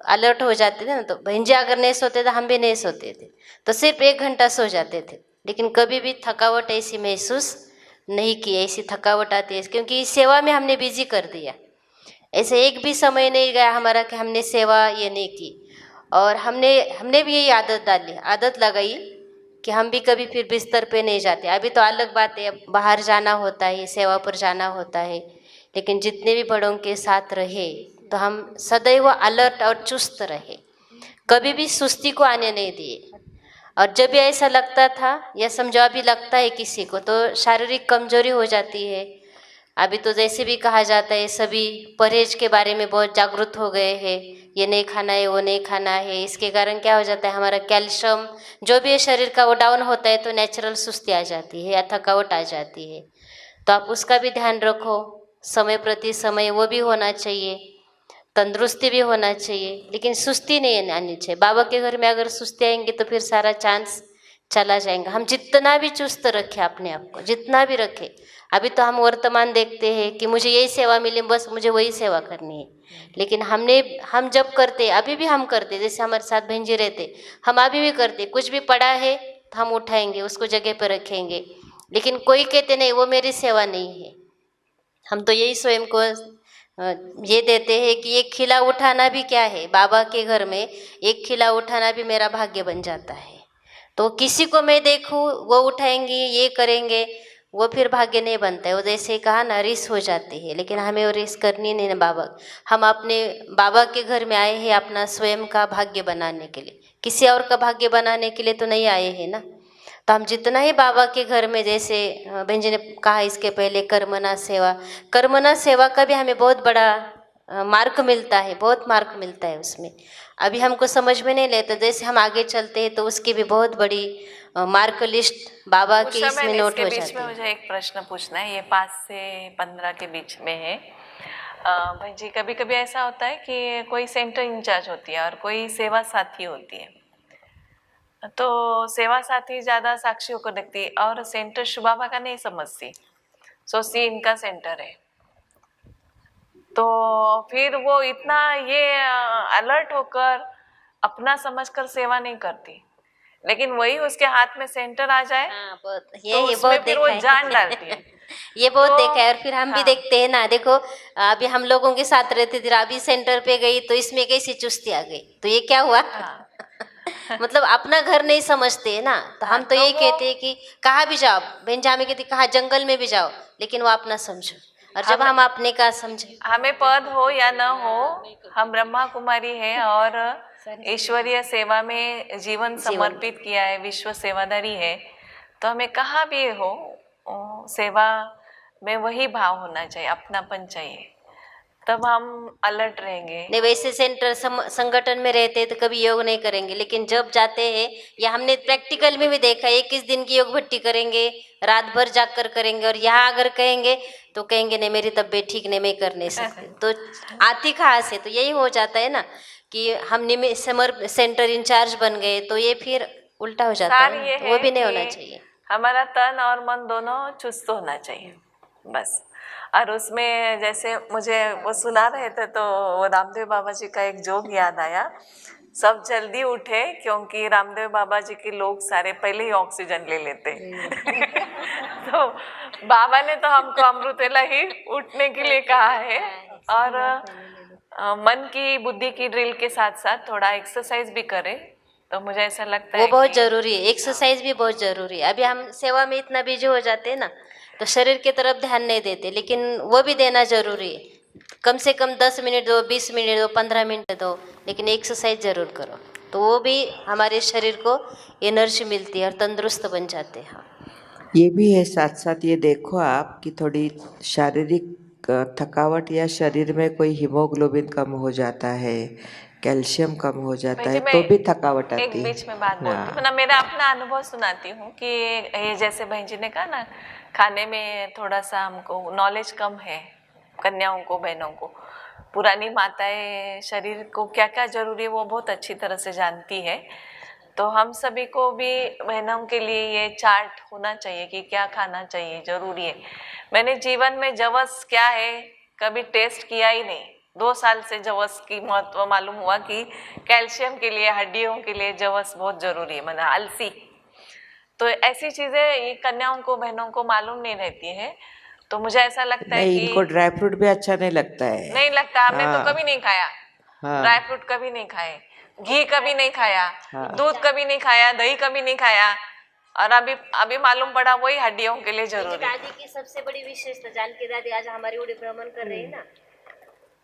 अलर्ट हो जाते थे ना, तो बहन जी अगर नहीं सोते थे हम भी नहीं सोते थे, तो सिर्फ 1 घंटा सो जाते थे। लेकिन कभी भी थकावट ऐसी महसूस नहीं की। ऐसी थकावट आती है क्योंकि इस सेवा में हमने बिजी कर दिया। ऐसे एक भी समय नहीं गया हमारा कि हमने सेवा ये नहीं की। और हमने भी यही आदत डाली, आदत लगाई कि हम भी कभी फिर बिस्तर पे नहीं जाते। अभी तो अलग बात है, बाहर जाना होता है, सेवा पर जाना होता है, लेकिन जितने भी बड़ों के साथ रहे तो हम सदैव अलर्ट और चुस्त रहे, कभी भी सुस्ती को आने नहीं दिए। और जब भी ऐसा लगता था या समझो अभी लगता है किसी को तो शारीरिक कमजोरी हो जाती है। अभी तो जैसे भी कहा जाता है सभी परहेज के बारे में बहुत जागरूक हो गए हैं, ये नहीं खाना है वो नहीं खाना है। इसके कारण क्या हो जाता है हमारा कैल्शियम जो भी है शरीर का वो डाउन होता है तो नेचुरल सुस्ती आ जाती है या थकावट आ जाती है। तो आप उसका भी ध्यान रखो, समय प्रति समय वो भी होना चाहिए, तंदुरुस्ती भी होना चाहिए, लेकिन सुस्ती नहीं आनी चाहिए। बाबा के घर में अगर सुस्ती आएंगे तो फिर सारा चांस चला जाएगा। हम जितना भी चुस्त रखें अपने आप को, जितना भी रखें, अभी तो हम वर्तमान देखते हैं कि मुझे यही सेवा मिली बस मुझे वही सेवा करनी है, लेकिन हम जब करते अभी भी हम करते, जैसे हमारे साथ बहन जी रहते, हम अभी भी करते, कुछ भी पड़ा है तो हम उठाएंगे उसको जगह पर रखेंगे, लेकिन कोई कहते नहीं वो मेरी सेवा नहीं है। हम तो यही स्वयं को ये देते हैं कि एक खिला उठाना भी क्या है, बाबा के घर में एक खिला उठाना भी मेरा भाग्य बन जाता है। तो किसी को मैं देखूँ वो उठाएंगे ये करेंगे वो फिर भाग्य नहीं बनता है। वो जैसे कहा ना रिस हो जाती है, लेकिन हमें वो रिस करनी नहीं ना बाबा। हम अपने बाबा के घर में आए हैं अपना स्वयं का भाग्य बनाने के लिए, किसी और का भाग्य बनाने के लिए तो नहीं आए हैं ना। तो हम जितना ही बाबा के घर में, जैसे बहन जी ने कहा इसके पहले कर्मना सेवा का भी हमें बहुत बड़ा मार्क मिलता है, बहुत मार्क मिलता है उसमें। अभी हमको समझ में नहीं लेता, जैसे हम आगे चलते हैं तो उसकी भी बहुत बड़ी मार्क लिस्ट बाबा के इसमें नोट हो जाती है। मुझे एक प्रश्न पूछना है, ये 5 से 15 के बीच में है। भाई जी कभी कभी ऐसा होता है कि कोई सेंटर इंचार्ज होती है और कोई सेवा साथी होती है, तो सेवा साथी ज़्यादा साक्षियों को देखती है और सेंटर शुभाबा का नहीं समझती, सोचती इनका सेंटर है। तो फिर वो इतना ये अलर्ट होकर अपना समझकर सेवा नहीं करती, लेकिन वही उसके हाथ में सेंटर आ जाए हाँ, बहुत तो ये उसमें बहुत फिर देखा वो है जान डालती है। ये बहुत तो देखा है। और फिर हम भी हाँ, देखते हैं ना, देखो अभी हम लोगों के साथ रहते थे, अभी सेंटर पे गई तो इसमें कैसी चुस्ती आ गई, तो ये क्या हुआ हाँ। मतलब अपना घर नहीं समझते है ना। तो हम हाँ, तो तो यही वो कहते हैं कि कहाँ भी जाओ, बहन जामे कहती कहाँ जंगल में भी जाओ, लेकिन वो अपना समझो। और जब हम अपने का समझे, हमें पद हो या न हो, हम ब्रह्मा कुमारी है और ईश्वरीय सेवा में जीवन समर्पित किया है, विश्व सेवादारी है, तो हमें कहाँ भी हो सेवा में वही भाव होना चाहिए, अपनापन चाहिए, तब हम अलर्ट रहेंगे। नहीं वैसे सेंटर संगठन में रहते तो कभी योग नहीं करेंगे, लेकिन जब जाते हैं या हमने प्रैक्टिकल में भी देखा है 21 दिन की योग भट्टी करेंगे, रात भर जाकर करेंगे, और यहाँ अगर कहेंगे तो कहेंगे नहीं मेरी तबीयत ठीक नहीं मैं कर नहीं सकती। तो आती कहाँ से, तो यही हो जाता है ना कि हम सेंटर इंचार्ज बन गए तो ये फिर उल्टा हो जाता है ना, तो वो भी नहीं होना चाहिए। हमारा तन और मन दोनों चुस्त होना चाहिए बस। और उसमें जैसे मुझे वो सुना रहे थे तो वो रामदेव बाबा जी का एक जोक याद आया, सब जल्दी उठे क्योंकि रामदेव बाबा जी के लोग सारे पहले ही ऑक्सीजन ले लेते तो बाबा ने तो हमको अमृतेला ही उठने के लिए कहा है। और मन की बुद्धि की ड्रिल के साथ साथ थोड़ा एक्सरसाइज भी करें, तो मुझे ऐसा लगता है वो बहुत जरूरी है, एक्सरसाइज भी बहुत जरूरी है। अभी हम सेवा में इतना बिजी हो जाते हैं ना तो शरीर की तरफ ध्यान नहीं देते, लेकिन वो भी देना जरूरी है। कम से कम 10 मिनट दो, 20 मिनट दो, 15 मिनट दो, लेकिन एक्सरसाइज जरूर करो, तो वो भी हमारे शरीर को एनर्जी मिलती है और तंदुरुस्त बन जाते हैं। ये भी है, साथ साथ ये देखो आप कि थोड़ी शारीरिक थकावट या शरीर में कोई हीमोग्लोबिन कम हो जाता है, कैल्शियम कम हो जाता है, तो भी थकावट आती है। एक बीच में बात बोलती हूँ ना, मेरा अपना अनुभव सुनाती हूँ कि ये जैसे बहन जी ने कहा ना, खाने में थोड़ा सा हमको नॉलेज कम है, कन्याओं को, बहनों को, पुरानी माताएं शरीर को क्या क्या जरूरी है वो बहुत अच्छी तरह से जानती है। तो हम सभी को भी बहनों के लिए ये चार्ट होना चाहिए कि क्या खाना चाहिए, जरूरी है। मैंने जीवन में जवस क्या है कभी टेस्ट किया ही नहीं, 2 साल से जवस की महत्व मालूम हुआ कि कैल्शियम के लिए, हड्डियों के लिए जवस बहुत जरूरी है, मतलब अलसी। तो ऐसी चीजें ये कन्याओं को, बहनों को मालूम नहीं रहती है। तो मुझे ऐसा लगता है कि इनको ड्राई फ्रूट भी अच्छा नहीं लगता है, नहीं लगता, हमने तो कभी नहीं खाया, ड्राई फ्रूट कभी नहीं खाए, घी कभी नहीं खाया, दूध कभी नहीं खाया, दही कभी नहीं खाया, और अभी मालूम पड़ा वही हड्डियों के लिए जरूरी है। दादी की सबसे बड़ी विशेषता, जानकी दादी आज हमारी उड़ी भ्रमण कर रही है ना,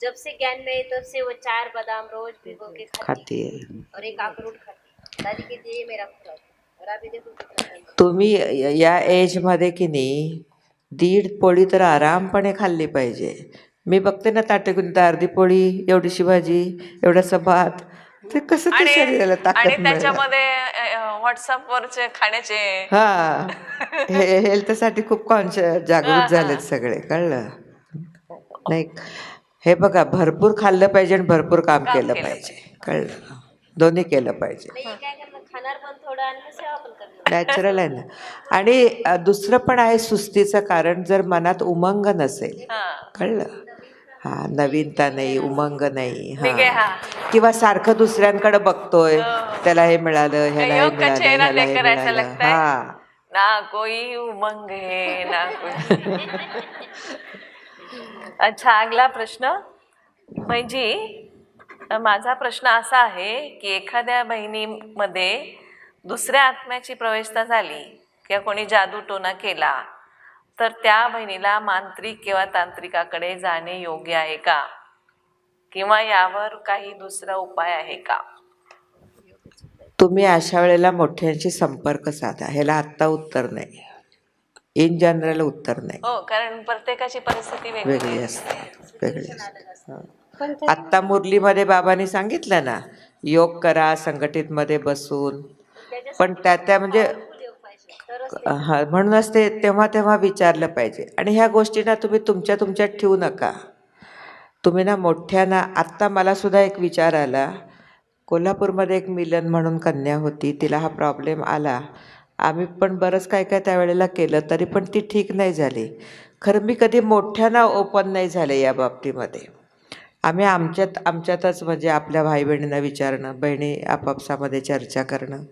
जब से ज्ञान में तब से वो 4 बादाम रोज भिगो के खाती है और 1 अखरोट खाती। दादी कहती है ये मेरा खुराक, तुम्ही या एजमध्ये की नाही 1.5 पोळी तर आरामपणे खाल्ली पाहिजे. मी बघते ना ताटेकून तर अर्धी पोळी, एवढीशी भाजी, एवढासा भात. ते कसं ते आणि शरीराला आणि ताकद मिळणार? त्याच्यामध्ये व्हॉट्सअपवरचे खाण्याचे हा, हे हेल्थसाठी खूप कॉन्शियस जागृत झालेत सगळे, कळलं नाही? हे बघा, भरपूर खाल्लं पाहिजे आणि भरपूर काम केलं पाहिजे, कळलं? दोन्ही केलं पाहिजे. खाणार पण थोडं आणि सेवा पण करणार. नॅचरल आहे ना. आणि दुसरं पण आहे सुस्तीचं कारण, जर मनात उमंग नसेल, कळलं? हा, नवीनता नाही, उमंग नाही, हा, किंवा सारखं दुसऱ्यांकडे बघतोय, त्याला हे मिळालं, ह्याला हे योग का मिळालं, चेहरा ह्याला हे देखकर ऐसा मिळालं, लगता है हा. ना कोई उमंग है ना कोई. अच्छा, अगला प्रश्न. बहिणजी, माझा प्रश्न असा आहे की एखाद्या बहिणीमध्ये दुसऱ्या आत्म्याची प्रवेशता झाली किंवा कोणी जादू टोना केला तर त्या बहिणीला मांत्रिक किंवा तांत्रिकाकडे जाणे योग्य आहे का, किंवा यावर काही दुसरा उपाय आहे का? तुम्ही अशा वेळेला मोठ्यांशी संपर्क साधा. ह्याला आत्ता उत्तर नाही, इन जनरल उत्तर नाही. हो, कारण प्रत्येकाची परिस्थिती वेगळी असते, वेगळी असते. आत्ता मुरलीमध्ये बाबांनी सांगितलं ना, योग करा संघटितमध्ये बसून, पण त्या म्हणजे हा, म्हणूनच ते तेव्हा विचारलं पाहिजे. आणि ह्या गोष्टी ना तुम्ही तुमच्यात ठेवू नका. तुम्ही ना मोठ्यांना, आत्ता मला सुद्धा एक विचार आला, कोल्हापूरमध्ये एक मिलन म्हणून कन्या होती, तिला हा प्रॉब्लेम आला. आम्ही पण बरंच काय त्यावेळेला केलं, तरी पण ती ठीक नाही झाली. खरं मी कधी मोठ्यांना ओपन नाही झाले या बाबतीमध्ये. आम्ही आमच्यातच म्हणजे आपल्या भाई बहिणींना विचारणं, बहिणी आपापसामध्ये चर्चा करणं,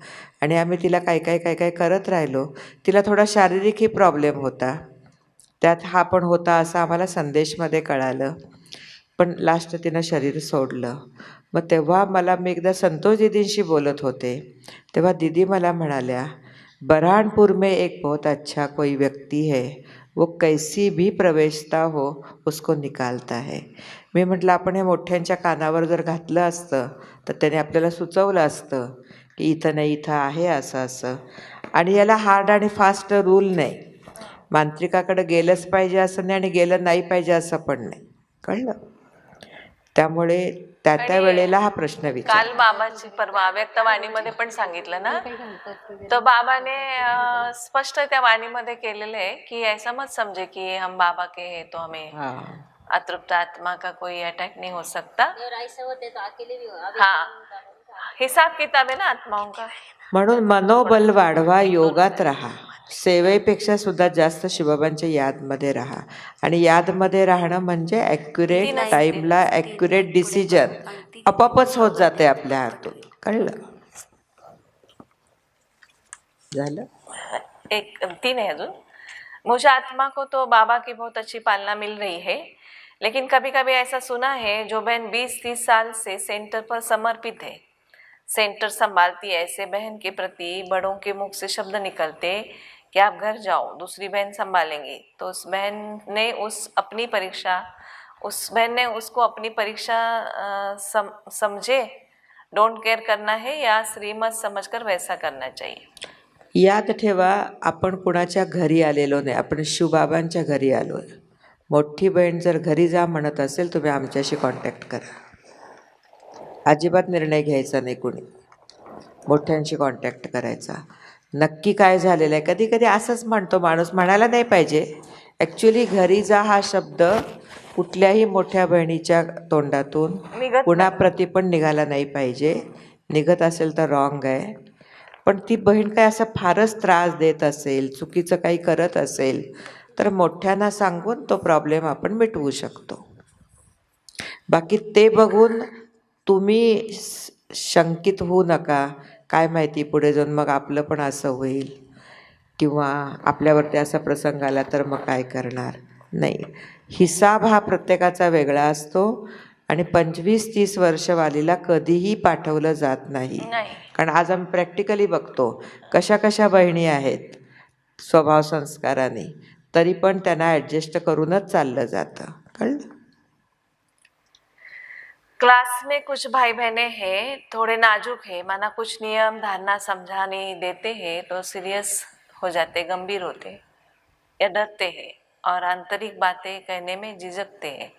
आणि आम्ही तिला काय करत राहिलो. तिला थोडा शारीरिकही प्रॉब्लेम होता, त्यात हा पण होता असं आम्हाला संदेशमध्ये कळालं. पण लास्ट तिनं शरीर सोडलं. मग तेव्हा मी एकदा संतोष दीदींशी बोलत होते, तेव्हा दीदी मला म्हणाल्या, बरहानपुर में एक बहुत अच्छा कोई व्यक्ति है, वो कैसी भी प्रवेशता हो उसको निकालता है. मी म्हटलं, आपण हे मोठ्यांच्या कानावर जर घातलं असतं तर त्याने आपल्याला सुचवलं असतं की इथं नाही, इथं आहे असं असं. आणि याला हार्ड आणि फास्ट रूल नाही. मांत्रिकाकडे गेलंच पाहिजे असं नाही आणि गेलं नाही पाहिजे असं पण नाही, कळलं? त्यामुळे त्या वेळेला हा प्रश्न विचार. काल बाबाची परवा व्यक्तवाणीमध्ये पण सांगितलं ना, तर बाबाने स्पष्ट त्या वाणीमध्ये केलेलं आहे की ऐसा मत समझे कि हम बाबा के हैं तो हमें अतृप्त आत्मा का कोई अटैक नहीं हो सकता. हाँ, हिसाब किताब है ना आत्माओं का. म्हणून मनोबल वाढवा, योगात राहा, सेवेपेक्षा सुद्धा जास्त शिवबाबांच्या यादमध्ये राहा. आणि यादमध्ये राहणं म्हणजे ॲक्युरेट टाईमला ॲक्युरेट डिसिजन आपोआपच होत जाते आपल्या हातून, कळलं? झालं? एक 3 है अजून. मुझे आत्मा को तो बाबा की बहुत अच्छी पालना मिल रही है, लेकिन कभी कभी ऐसा सुना है जो बहन 20-30 साल से सेंटर पर समर्पित है, सेंटर संभालती है, ऐसे बहन के प्रति बड़ों के मुख से शब्द निकलते कि आप घर जाओ, दूसरी बहन संभालेंगी. तो उस बहन ने उसको अपनी परीक्षा समझे, डोंट केयर करना है या श्रीमत समझकर वैसा करना चाहिए. याद ठेवा, आपण कुणाच्या घरी आलेलो नाही, आपण शिवबाबांच्या घरी आलो आहे. मोठी बहीण जर घरी जा म्हणत असेल, तुम्ही आमच्याशी कॉन्टॅक्ट करा. अजिबात निर्णय घ्यायचा नाही कुणी, मोठ्यांशी कॉन्टॅक्ट करायचा. नक्की काय झालेलं आहे, कधी कधी असंच म्हणतो माणूस, म्हणायला नाही पाहिजे. ॲक्च्युली घरी जा हा शब्द कुठल्याही मोठ्या बहिणीच्या तोंडातून कुणाप्रती पण निघाला नाही पाहिजे. निघत असेल तर रॉंग आहे. पण ती बहीण काय असं फारच त्रास देत असेल, चुकीचं काही करत असेल, तर मोठ्यांना सांगून तो प्रॉब्लेम आपण मिटवू शकतो. बाकी ते बघून तुम्ही शंकित होऊ नका. काय माहिती पुढे जाऊन मग आपलं पण असं होईल, किंवा आपल्यावरती असा प्रसंग आला तर मग काय करणार. नाही, हिसाब हा प्रत्येकाचा वेगळा असतो. आणि 25-30 वर्ष वालीला कधीही पाठवलं जात नाही. कारण आज आम्ही प्रॅक्टिकली बघतो कशा बहिणी आहेत स्वभाव संस्काराने, तरी पण त्यांना ॲडजस्ट करूनच चाललं जातं, कळलं? क्लास में कुछ भाई बहने हैं थोड़े नाजुक है, माना कुछ नियम धारणा समझा नहीं देते हैं तो सीरियस हो जाते, गंभीर होते या डरते हैं और आंतरिक बातें कहने में झिझकते हैं।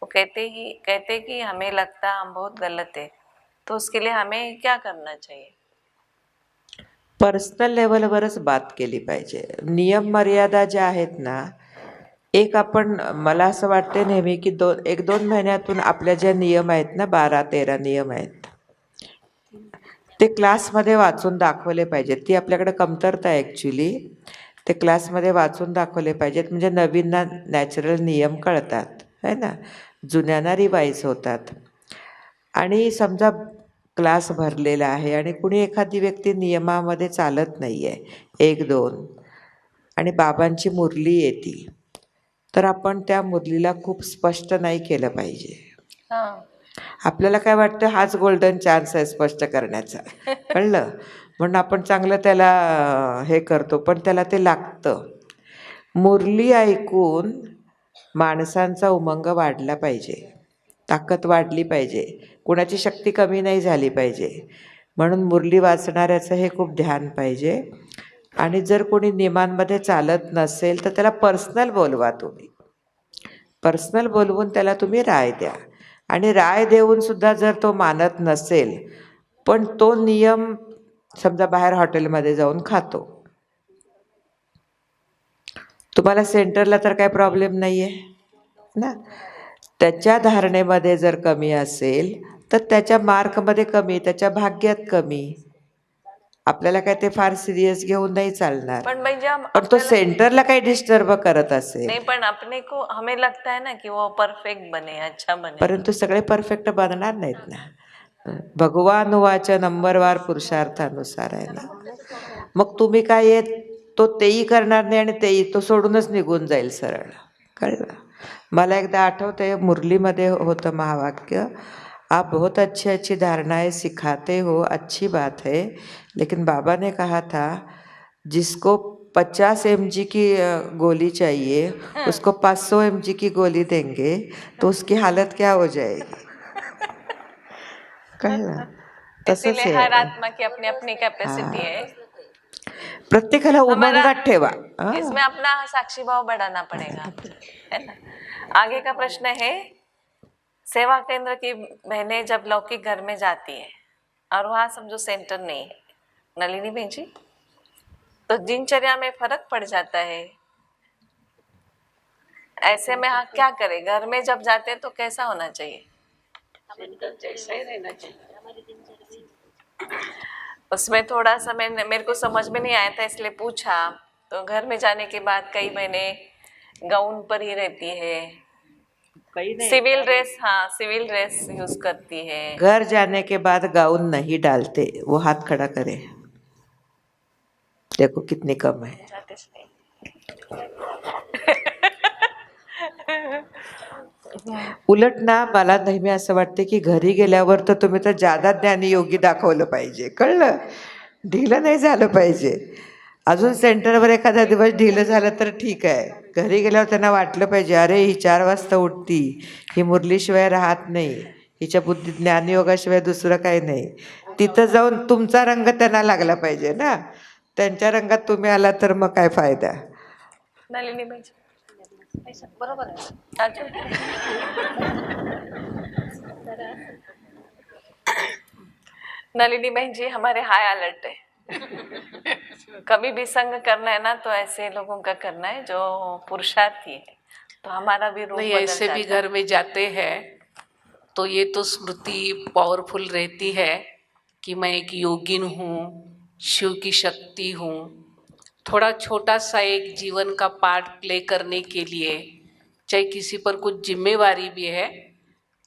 वो कहते कि हमें लगता हम बहुत गलत है, तो उसके लिए हमें क्या करना चाहिए? पर्सनल लेवलवरच बात केली पाहिजे. नियम मर्यादा ज्या आहेत ना, एक आपण मला असं वाटते नेहमी की 1-2 महिन्यातून आपल्या ज्या नियम आहेत ना, 12-13 नियम आहेत, ते क्लासमध्ये वाचून दाखवले पाहिजेत. ती आपल्याकडे कमतरता आहे ॲक्च्युली. ते क्लासमध्ये वाचून दाखवले पाहिजेत, म्हणजे नवीनना नॅचरल नियम कळतात, है ना. जुन्यांना रिवाईज होतात. आणि समजा क्लास भरलेला आहे आणि कुणी एखादी व्यक्ती नियमामध्ये चालत नाही आहे, 1-2, आणि बाबांची मुरली येते, तर आपण त्या मुरलीला खूप स्पष्ट नाही केलं पाहिजे. हां. आपल्याला काय वाटतं, हाच गोल्डन चान्स आहे स्पष्ट करण्याचा, कळलं. म्हणून आपण चांगलं त्याला हे करतो, पण त्याला ते लागतं. मुरली ऐकून माणसांचा उमंग वाढला पाहिजे, ताकद वाढली पाहिजे, कुणाची शक्ती कमी नाही झाली पाहिजे. म्हणून मुरली वाचणाऱ्याचं हे खूप ध्यान पाहिजे. आणि जर कोणी नियमांमध्ये चालत नसेल तर त्याला पर्सनल बोलवा तुम्ही. पर्सनल बोलवून त्याला तुम्ही राय द्या. आणि राय देऊनसुद्धा जर तो मानत नसेल, पण तो नियम समजा बाहेर हॉटेलमध्ये जाऊन खातो, तुम्हाला सेंटरला तर काय प्रॉब्लेम नाही आहे ना. त्याच्या धारणेमध्ये जर कमी असेल तर त्याच्या मार्कमध्ये कमी, त्याच्या भाग्यात कमी. आपल्याला काय ते फार सिरियस घेऊन नाही चालणार. पण म्हणजे पण तो सेंटरला काही डिस्टर्ब करत असेल, नहीं, पण अपने को हमें लगता है ना कि वो परफेक्ट बने, अच्छा बने. परंतु सगळे परफेक्ट बनणार नाहीत ना. भगवान वाच नंबरवार पुरुषार्थानुसार आहे ना. मग तुम्ही काय येत तो तेही करणार नाही आणि तेही तो सोडूनच निघून जाईल सरळ, कळलं. मला एकदा आठवतंय, मुरलीमध्ये होतं महावाक्य, आप बहुत अच्छी अच्छी धारणाएं सिखाते हो, अच्छी बात है, लेकिन बाबा ने कहा था जिसको 50 mg की गोली चाहिए उसको 500 mg की गोली देंगे तो उसकी हालत क्या हो जाएगी, कळलं. तसंच इसीलिए हर आहे. आत्मा की अपनी अपनी कैपेसिटी है. प्रत्येकाला उमंगात ठेवा. इसमें अपना साक्षी भाव बढ़ाना पड़ेगा, है ना. आगे का प्रश्न है, सेवा केंद्र की बहनें जब लौकिक घर में जाती है और वहाँ समझो सेंटर नहीं है, नलिनी बहन जी, तो दिनचर्या में फर्क पड़ जाता है. ऐसे में हाँ क्या करें, घर में जब जाते हैं तो कैसा होना चाहिए? जैसा ही रहना चाहिए. उसमें थोड़ा सा मेरे को समझ में नहीं आया था, इसलिए पूछा. तो घर में जाने के बाद कई बहनें गाउन पर ही रहती है, सिविल ड्रेस, हाँ सिविल ड्रेस यूज करती है. घर जाने के बाद गाउन नहीं डालते, वो हाथ खड़ा करे, देखो कितनी कम है. जातेच नाही. उलट ना, मला नेहमी असं वाटते की घरी गेल्यावर तर तुम्ही तर जादा ज्ञानी योगी दाखवलं पाहिजे, कळलं. ढिलं नाही झालं पाहिजे. अजून सेंटरवर एखादा दिवस ढिलं झालं तर ठीक आहे, घरी गेल्यावर त्यांना वाटलं पाहिजे, अरे ही 4 वाजता उठती, ही मुरलीशिवाय राहत नाही, हिच्या बुद्धी ज्ञानयोगाशिवाय दुसरं काही नाही. तिथं जाऊन तुमचा रंग त्यांना लागला पाहिजे ना. त्यांच्या रंगात तुम्ही आला तर मग काय फायदा. नलिनी बहन जी, बरोबर आहे. नलिनी बहन जी, हमारे हाई अलर्ट है. कभी भी संग करना है ना तो ऐसे लोगों का करना है जो पुरुषार्थी है, तो हमारा भी रूप नहीं, बदल ऐसे भी जाता है. घर में जाते हैं तो ये तो स्मृति पावरफुल रहती है कि मैं एक योगिन हूँ, शिव की शक्ति हूँ. थोड़ा छोटा सा एक जीवन का पार्ट प्ले करने के लिए, चाहे किसी पर कुछ जिम्मेवारी भी है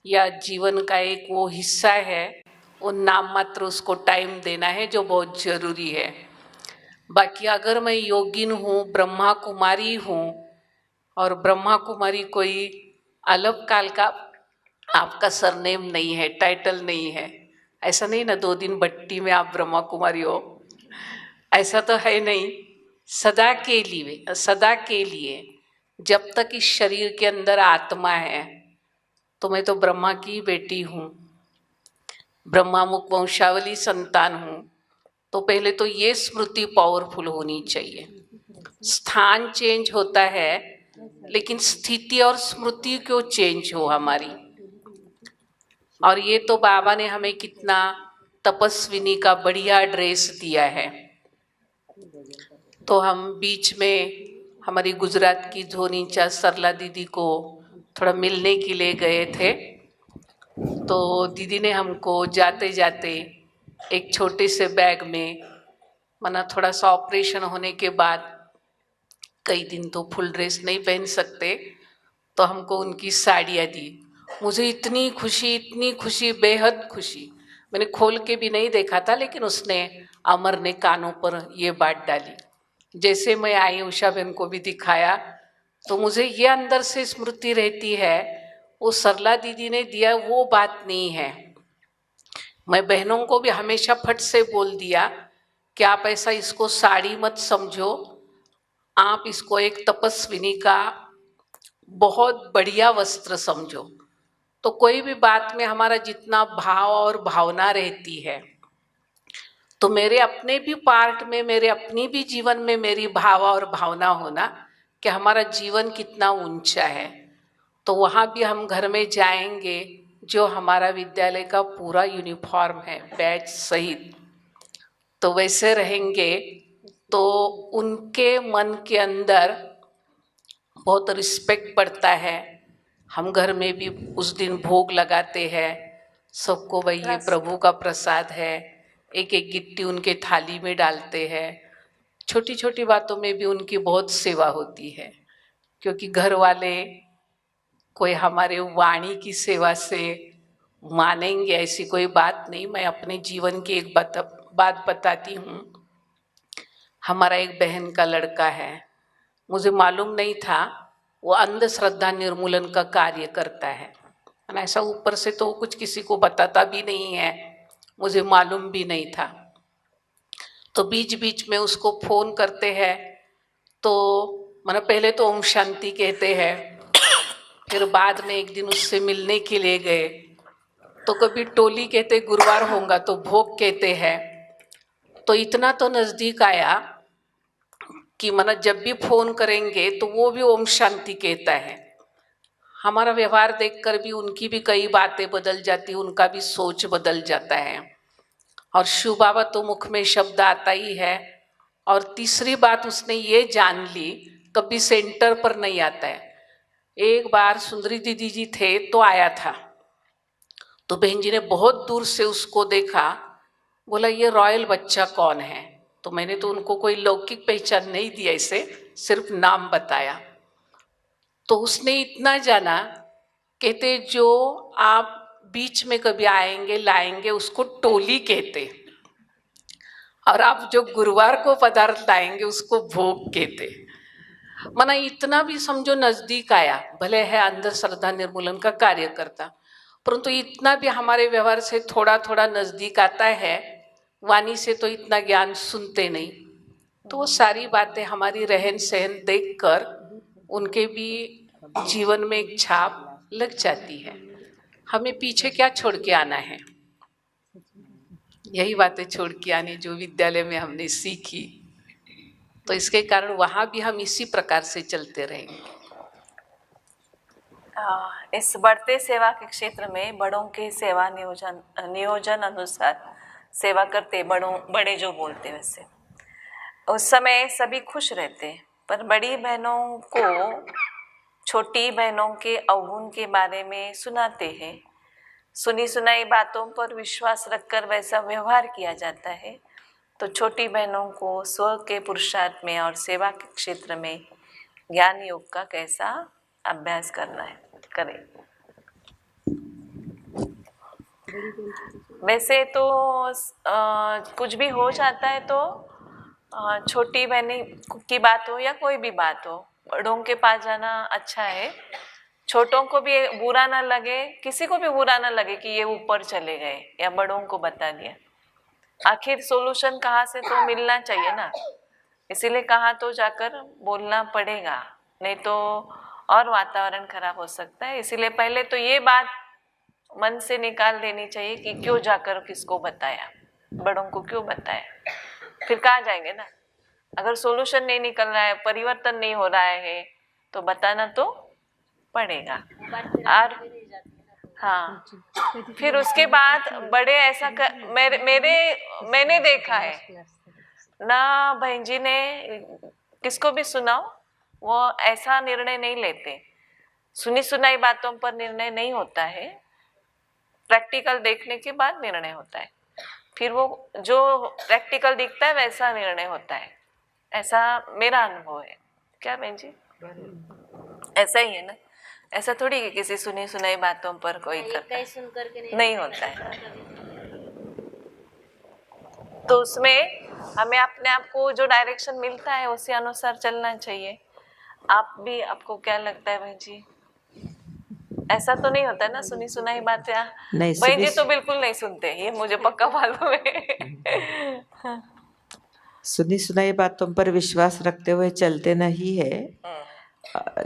या जीवन का एक वो हिस्सा है, वो नाम मात्र उसको टाइम देना है जो बहुत ज़रूरी है. बाकी अगर मैं योगिन हूँ, ब्रह्मा कुमारी हूँ, और ब्रह्मा कुमारी कोई अलग काल का आपका सरनेम नहीं है, टाइटल नहीं है. ऐसा नहीं ना 2 दिन भट्टी में आप ब्रह्मा कुमारी हो, ऐसा तो है नहीं. सदा के लिए जब तक इस शरीर के अंदर आत्मा है तो मैं तो ब्रह्मा की बेटी हूँ, ब्रह्मा मुख वंशावली संतान हूँ। तो पहले तो ये स्मृति पावरफुल होनी चाहिए। स्थान चेंज होता है, लेकिन स्थिति और स्मृति क्यों चेंज हो हमारी। और ये तो बाबा ने हमें कितना तपस्विनी का बढ़िया ड्रेस दिया है। तो हम बीच में हमारी गुजरात की धोनीचा सरला दीदी को थोड़ा मिलने के लिए गए थे। तो दीदी ने हमको जाते जाते एक छोटे से बैग में, माना थोड़ा सा ऑपरेशन होने के बाद कई दिन तो फुल ड्रेस नहीं पहन सकते, तो हमको उनकी साड़ियाँ दी। मुझे इतनी खुशी, बेहद खुशी। मैंने खोल के भी नहीं देखा था, लेकिन उसने, अमर ने कानों पर ये बात डाली। जैसे मैं आई उषा बहन को भी दिखाया, तो मुझे ये अंदर से स्मृति रहती है, वो सरला दीदी ने दिया वो बात नहीं है। मैं बहनों को भी हमेशा फट से बोल दिया कि आप ऐसा इसको साड़ी मत समझो, आप इसको एक तपस्विनी का बहुत बढ़िया वस्त्र समझो। तो कोई भी बात में हमारा जितना भाव और भावना रहती है, तो मेरे अपने भी पार्ट में, मेरे अपनी भी जीवन में मेरी भाव और भावना होना कि हमारा जीवन कितना ऊंचा है। तो वहाँ भी हम घर में जाएंगे, जो हमारा विद्यालय का पूरा यूनिफॉर्म है बैच सहित, तो वैसे रहेंगे, तो उनके मन के अंदर बहुत रिस्पेक्ट बढ़ता है। हम घर में भी उस दिन भोग लगाते हैं सबको, भाई ये प्रभु का प्रसाद है, एक एक गिट्टी उनके थाली में डालते हैं। छोटी छोटी बातों में भी उनकी बहुत सेवा होती है, क्योंकि घर वाले कोई हमारे वाणी की सेवा से मानेंगे ऐसी कोई बात नहीं। मैं अपने जीवन की एक बात बताती हूँ। हमारा एक बहन का लड़का है, मुझे मालूम नहीं था वो अंधश्रद्धा निर्मूलन का कार्य करता है। ऐसा ऊपर से तो कुछ किसी को बताता भी नहीं है, मुझे मालूम भी नहीं था। तो बीच बीच में उसको फोन करते हैं, तो मैंने पहले तो ओम शांति कहते हैं, फिर बाद में एक दिन उससे मिलने के लिए गए, तो कभी टोली कहते गुरुवार होगा, तो भोग कहते हैं। तो इतना तो नज़दीक आया कि मना जब भी फोन करेंगे तो वो भी ओम शांति कहता है। हमारा व्यवहार देखकर भी उनकी भी कई बातें बदल जाती, उनका भी सोच बदल जाता है। और शिव बाबा तो मुख में शब्द आता ही है। और तीसरी बात उसने ये जान ली, कभी सेंटर पर नहीं आता है। एक बार सुंदरी दीदी जी थे तो आया था, तो बहन जी ने बहुत दूर से उसको देखा, बोला ये रॉयल बच्चा कौन है। तो मैंने तो उनको कोई लौकिक पहचान नहीं दी, ऐसे सिर्फ नाम बताया। तो उसने इतना जाना, कहते जो आप बीच में कभी आएंगे लाएंगे उसको टोली कहते, और आप जो गुरुवार को पदार्थ लाएंगे उसको भोग कहते। माना इतना भी समझो नजदीक आया, भले है अंदर श्रद्धा निर्मूलन का कार्य करता, परंतु इतना भी हमारे व्यवहार से थोड़ा थोड़ा नजदीक आता है। वाणी से तो इतना ज्ञान सुनते नहीं, तो वो सारी बातें हमारी रहन सहन देखकर उनके भी जीवन में एक छाप लग जाती है। हमें पीछे क्या छोड़ के आना है, यही बातें छोड़ के आनी जो विद्यालय में हमने सीखी। तो इसके कारण वहाँ भी हम इसी प्रकार से चलते रहेंगे। इस बढ़ते सेवा के क्षेत्र में बड़ों के सेवा नियोजन अनुसार सेवा करते, बड़े जो बोलते वैसे उस समय सभी खुश रहते, पर बड़ी बहनों को छोटी बहनों के अवगुण के बारे में सुनाते हैं। सुनी सुनाई बातों पर विश्वास रखकर वैसा व्यवहार किया जाता है। तो छोटी बहनों को स्व के पुरुषार्थ में और सेवा के क्षेत्र में ज्ञान योग का कैसा अभ्यास करना है, करें। वैसे तो कुछ भी हो जाता है तो छोटी बहनी की बात हो या कोई भी बात हो, बड़ों के पास जाना अच्छा है। छोटों को भी बुरा ना लगे, किसी को भी बुरा ना लगे कि ये ऊपर चले गए या बड़ों को बता दिया। आखिर सोल्यूशन कहाँ से तो मिलना चाहिए ना, इसीलिए कहाँ तो जाकर बोलना पड़ेगा, नहीं तो और वातावरण खराब हो सकता है। इसीलिए पहले तो ये बात मन से निकाल देनी चाहिए कि क्यों जाकर किसको बताया, बड़ों को क्यों बताया। फिर कहाँ जाएंगे ना, अगर सोल्यूशन नहीं निकल रहा है, परिवर्तन नहीं हो रहा है, तो बताना तो पड़ेगा। और हाँ, फिर उसके बाद बड़े ऐसा मैंने देखा है ना, बहन जी ने किसको भी सुनाओ, वो ऐसा निर्णय नहीं लेते। सुनी सुनाई बातों पर निर्णय नहीं होता है, प्रैक्टिकल देखने के बाद निर्णय होता है। फिर वो जो प्रैक्टिकल दिखता है वैसा निर्णय होता है, ऐसा मेरा अनुभव है। क्या बहन जी, ऐसा ही है ना? ऐसा थोड़ी कि किसी सुनी सुनाई बातों पर कोई करता सुन करके नहीं होता है। तो उसमें हमें अपने आप को जो डायरेक्शन मिलता है उसी अनुसार चलना चाहिए। आप भी, आपको क्या लगता है बहन जी? ऐसा तो नहीं होता है ना सुनी सुनाई बातें? नहीं, बहन जी तो बिल्कुल नहीं सुनते, ये मुझे पक्का मालूम है। सुनी सुनाई बातों पर विश्वास रखते हुए चलते नहीं है।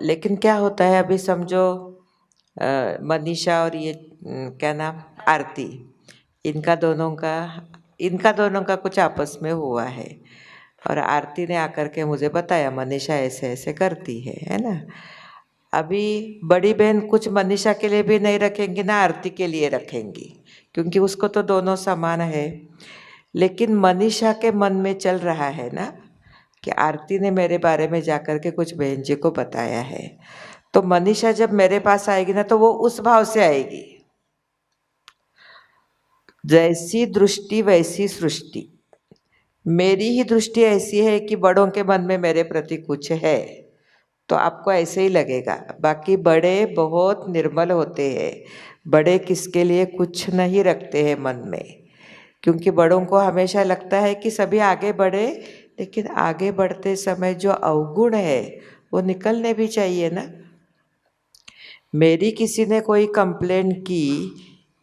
लेकिन क्या होता है, अभी समझो मनीषा और ये क्या नाम, आरती, इनका दोनों का कुछ आपस में हुआ है, और आरती ने आकर के मुझे बताया मनीषा ऐसे ऐसे करती है ना। अभी बड़ी बहन कुछ मनीषा के लिए भी नहीं रखेंगी ना आरती के लिए रखेंगी, क्योंकि उसको तो दोनों समान है। लेकिन मनीषा के मन में चल रहा है ना कि आरती ने मेरे बारे में जाकर के कुछ बहन जी को बताया है, तो मनीषा जब मेरे पास आएगी ना तो वो उस भाव से आएगी। जैसी दृष्टि वैसी सृष्टि। मेरी ही दृष्टि ऐसी है कि बड़ों के मन में मेरे प्रति कुछ है, तो आपको ऐसे ही लगेगा। बाकी बड़े बहुत निर्मल होते हैं, बड़े किसके लिए कुछ नहीं रखते हैं मन में, क्योंकि बड़ों को हमेशा लगता है कि सभी आगे बढ़े, लेकिन आगे बढ़ते समय जो अवगुण है वो निकलने भी चाहिए ना। मेरी किसी ने कोई कंप्लेंट की,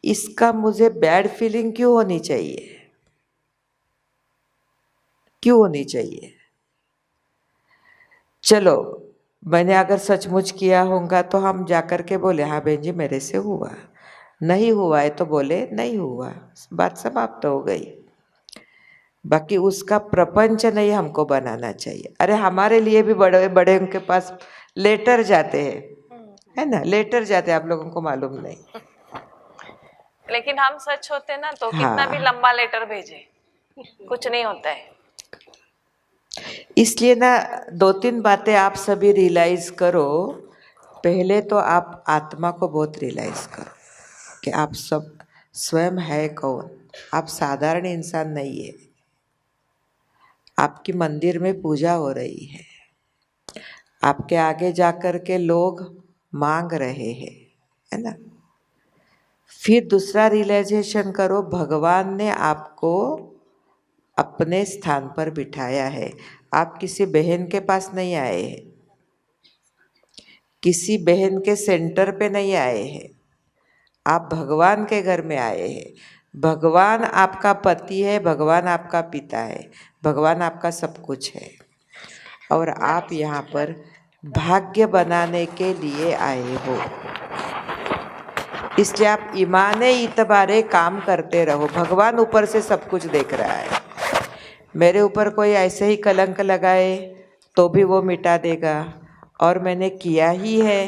इसका मुझे बैड फीलिंग क्यों होनी चाहिए? क्यों होनी चाहिए? चलो, मैंने अगर सचमुच किया होगा तो हम जाकर के बोले हाँ बहन जी मेरे से हुआ, नहीं हुआ है तो बोले नहीं हुआ, बात समाप्त हो गई। बाकी उसका प्रपंच नहीं हमको बनाना चाहिए। अरे हमारे लिए भी बड़े बड़े उनके पास लेटर जाते हैं, है ना, लेटर जाते हैं, आप लोगों को मालूम नहीं। लेकिन हम सच होते ना तो हाँ। कितना भी लंबा लेटर भेजे कुछ नहीं होता है। इसलिए ना 2-3 बातें आप सभी रियलाइज करो। पहले तो आप आत्मा को बहुत रियलाइज करो कि आप सब स्वयं है कौन। आप साधारण इंसान नहीं है। आपकी मंदिर में पूजा हो रही है, आपके आगे जाकर के लोग मांग रहे हैं, है ना। फिर दूसरा रियलाइजेशन करो, भगवान ने आपको अपने स्थान पर बिठाया है। आप किसी बहन के पास नहीं आए हैं, किसी बहन के सेंटर पे नहीं आए हैं, आप भगवान के घर में आए हैं। भगवान आपका पति है, भगवान आपका पिता है, भगवान आपका सब कुछ है, और आप यहाँ पर भाग्य बनाने के लिए आए हो। इसलिए आप ईमाने इतबारे काम करते रहो। भगवान ऊपर से सब कुछ देख रहा है। मेरे ऊपर कोई ऐसे ही कलंक लगाए तो भी वो मिटा देगा, और मैंने किया ही है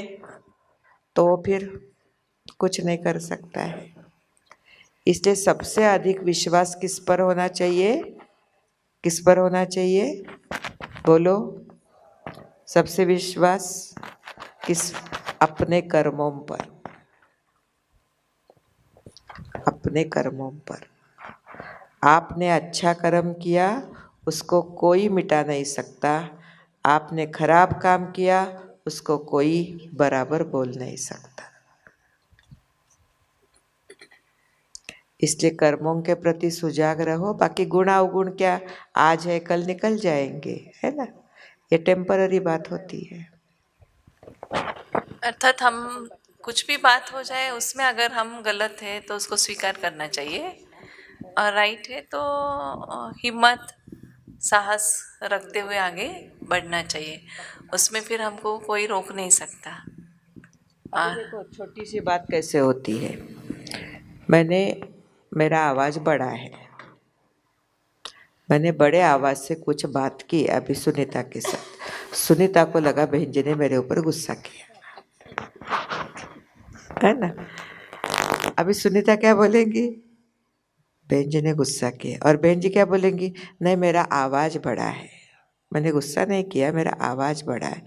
तो फिर कुछ नहीं कर सकता है। इसलिए सबसे अधिक विश्वास किस पर होना चाहिए? किस पर होना चाहिए? बोलो। सबसे विश्वास किस? अपने कर्मों पर, अपने कर्मों पर। आपने अच्छा कर्म किया, उसको कोई मिटा नहीं सकता। आपने खराब काम किया, उसको कोई बराबर बोल नहीं सकता। इसलिए कर्मों के प्रति सुजाग रहो। बाकी गुण अवगुण क्या, आज है कल निकल जाएंगे, है ना। ये टेम्पररी बात होती है। अर्थात हम कुछ भी बात हो जाए उसमें अगर हम गलत है तो उसको स्वीकार करना चाहिए, और राइट है तो हिम्मत साहस रखते हुए आगे बढ़ना चाहिए, उसमें फिर हमको कोई रोक नहीं सकता। अभी देखो छोटी सी बात कैसे होती है। मेरा आवाज़ बड़ा है, मैंने बड़े आवाज़ से कुछ बात की अभी सुनीता के साथ। सुनीता को लगा बहन जी ने मेरे ऊपर गुस्सा किया, है ना। अभी सुनीता क्या बोलेंगी, बहन जी ने गुस्सा किया। और बहन जी क्या बोलेंगी, नहीं मेरा आवाज़ बड़ा है, मैंने गुस्सा नहीं किया, मेरा आवाज़ बड़ा है।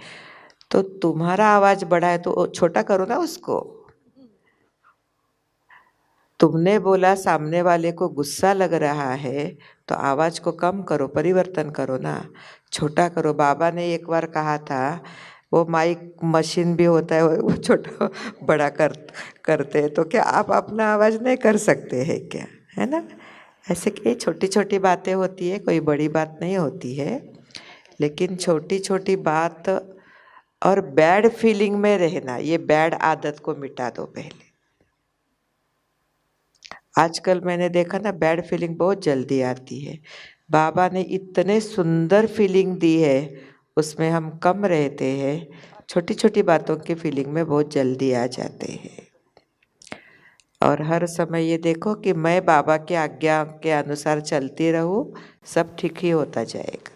तो तुम्हारा आवाज़ बड़ा है तो छोटा करो ना उसको। तुमने बोला सामने वाले को गुस्सा लग रहा है तो आवाज़ को कम करो, परिवर्तन करो ना, छोटा करो। बाबा ने एक बार कहा था, वो माइक मशीन भी होता है, वो छोटा बड़ा करते हैं, तो क्या आप अपना आवाज़ नहीं कर सकते हैं क्या, है ना। ऐसे कि छोटी छोटी बातें होती है, कोई बड़ी बात नहीं होती है, लेकिन छोटी छोटी बात। और बैड फीलिंग में रहना, ये बैड आदत को मिटा दो पहले। आजकल मैंने देखा ना, बैड फीलिंग बहुत जल्दी आती है। बाबा ने इतने सुंदर फीलिंग दी है, उसमें हम कम रहते हैं, छोटी छोटी बातों की फीलिंग में बहुत जल्दी आ जाते हैं। और हर समय ये देखो कि मैं बाबा की आज्ञा के अनुसार चलती रहूँ, सब ठीक ही होता जाएगा।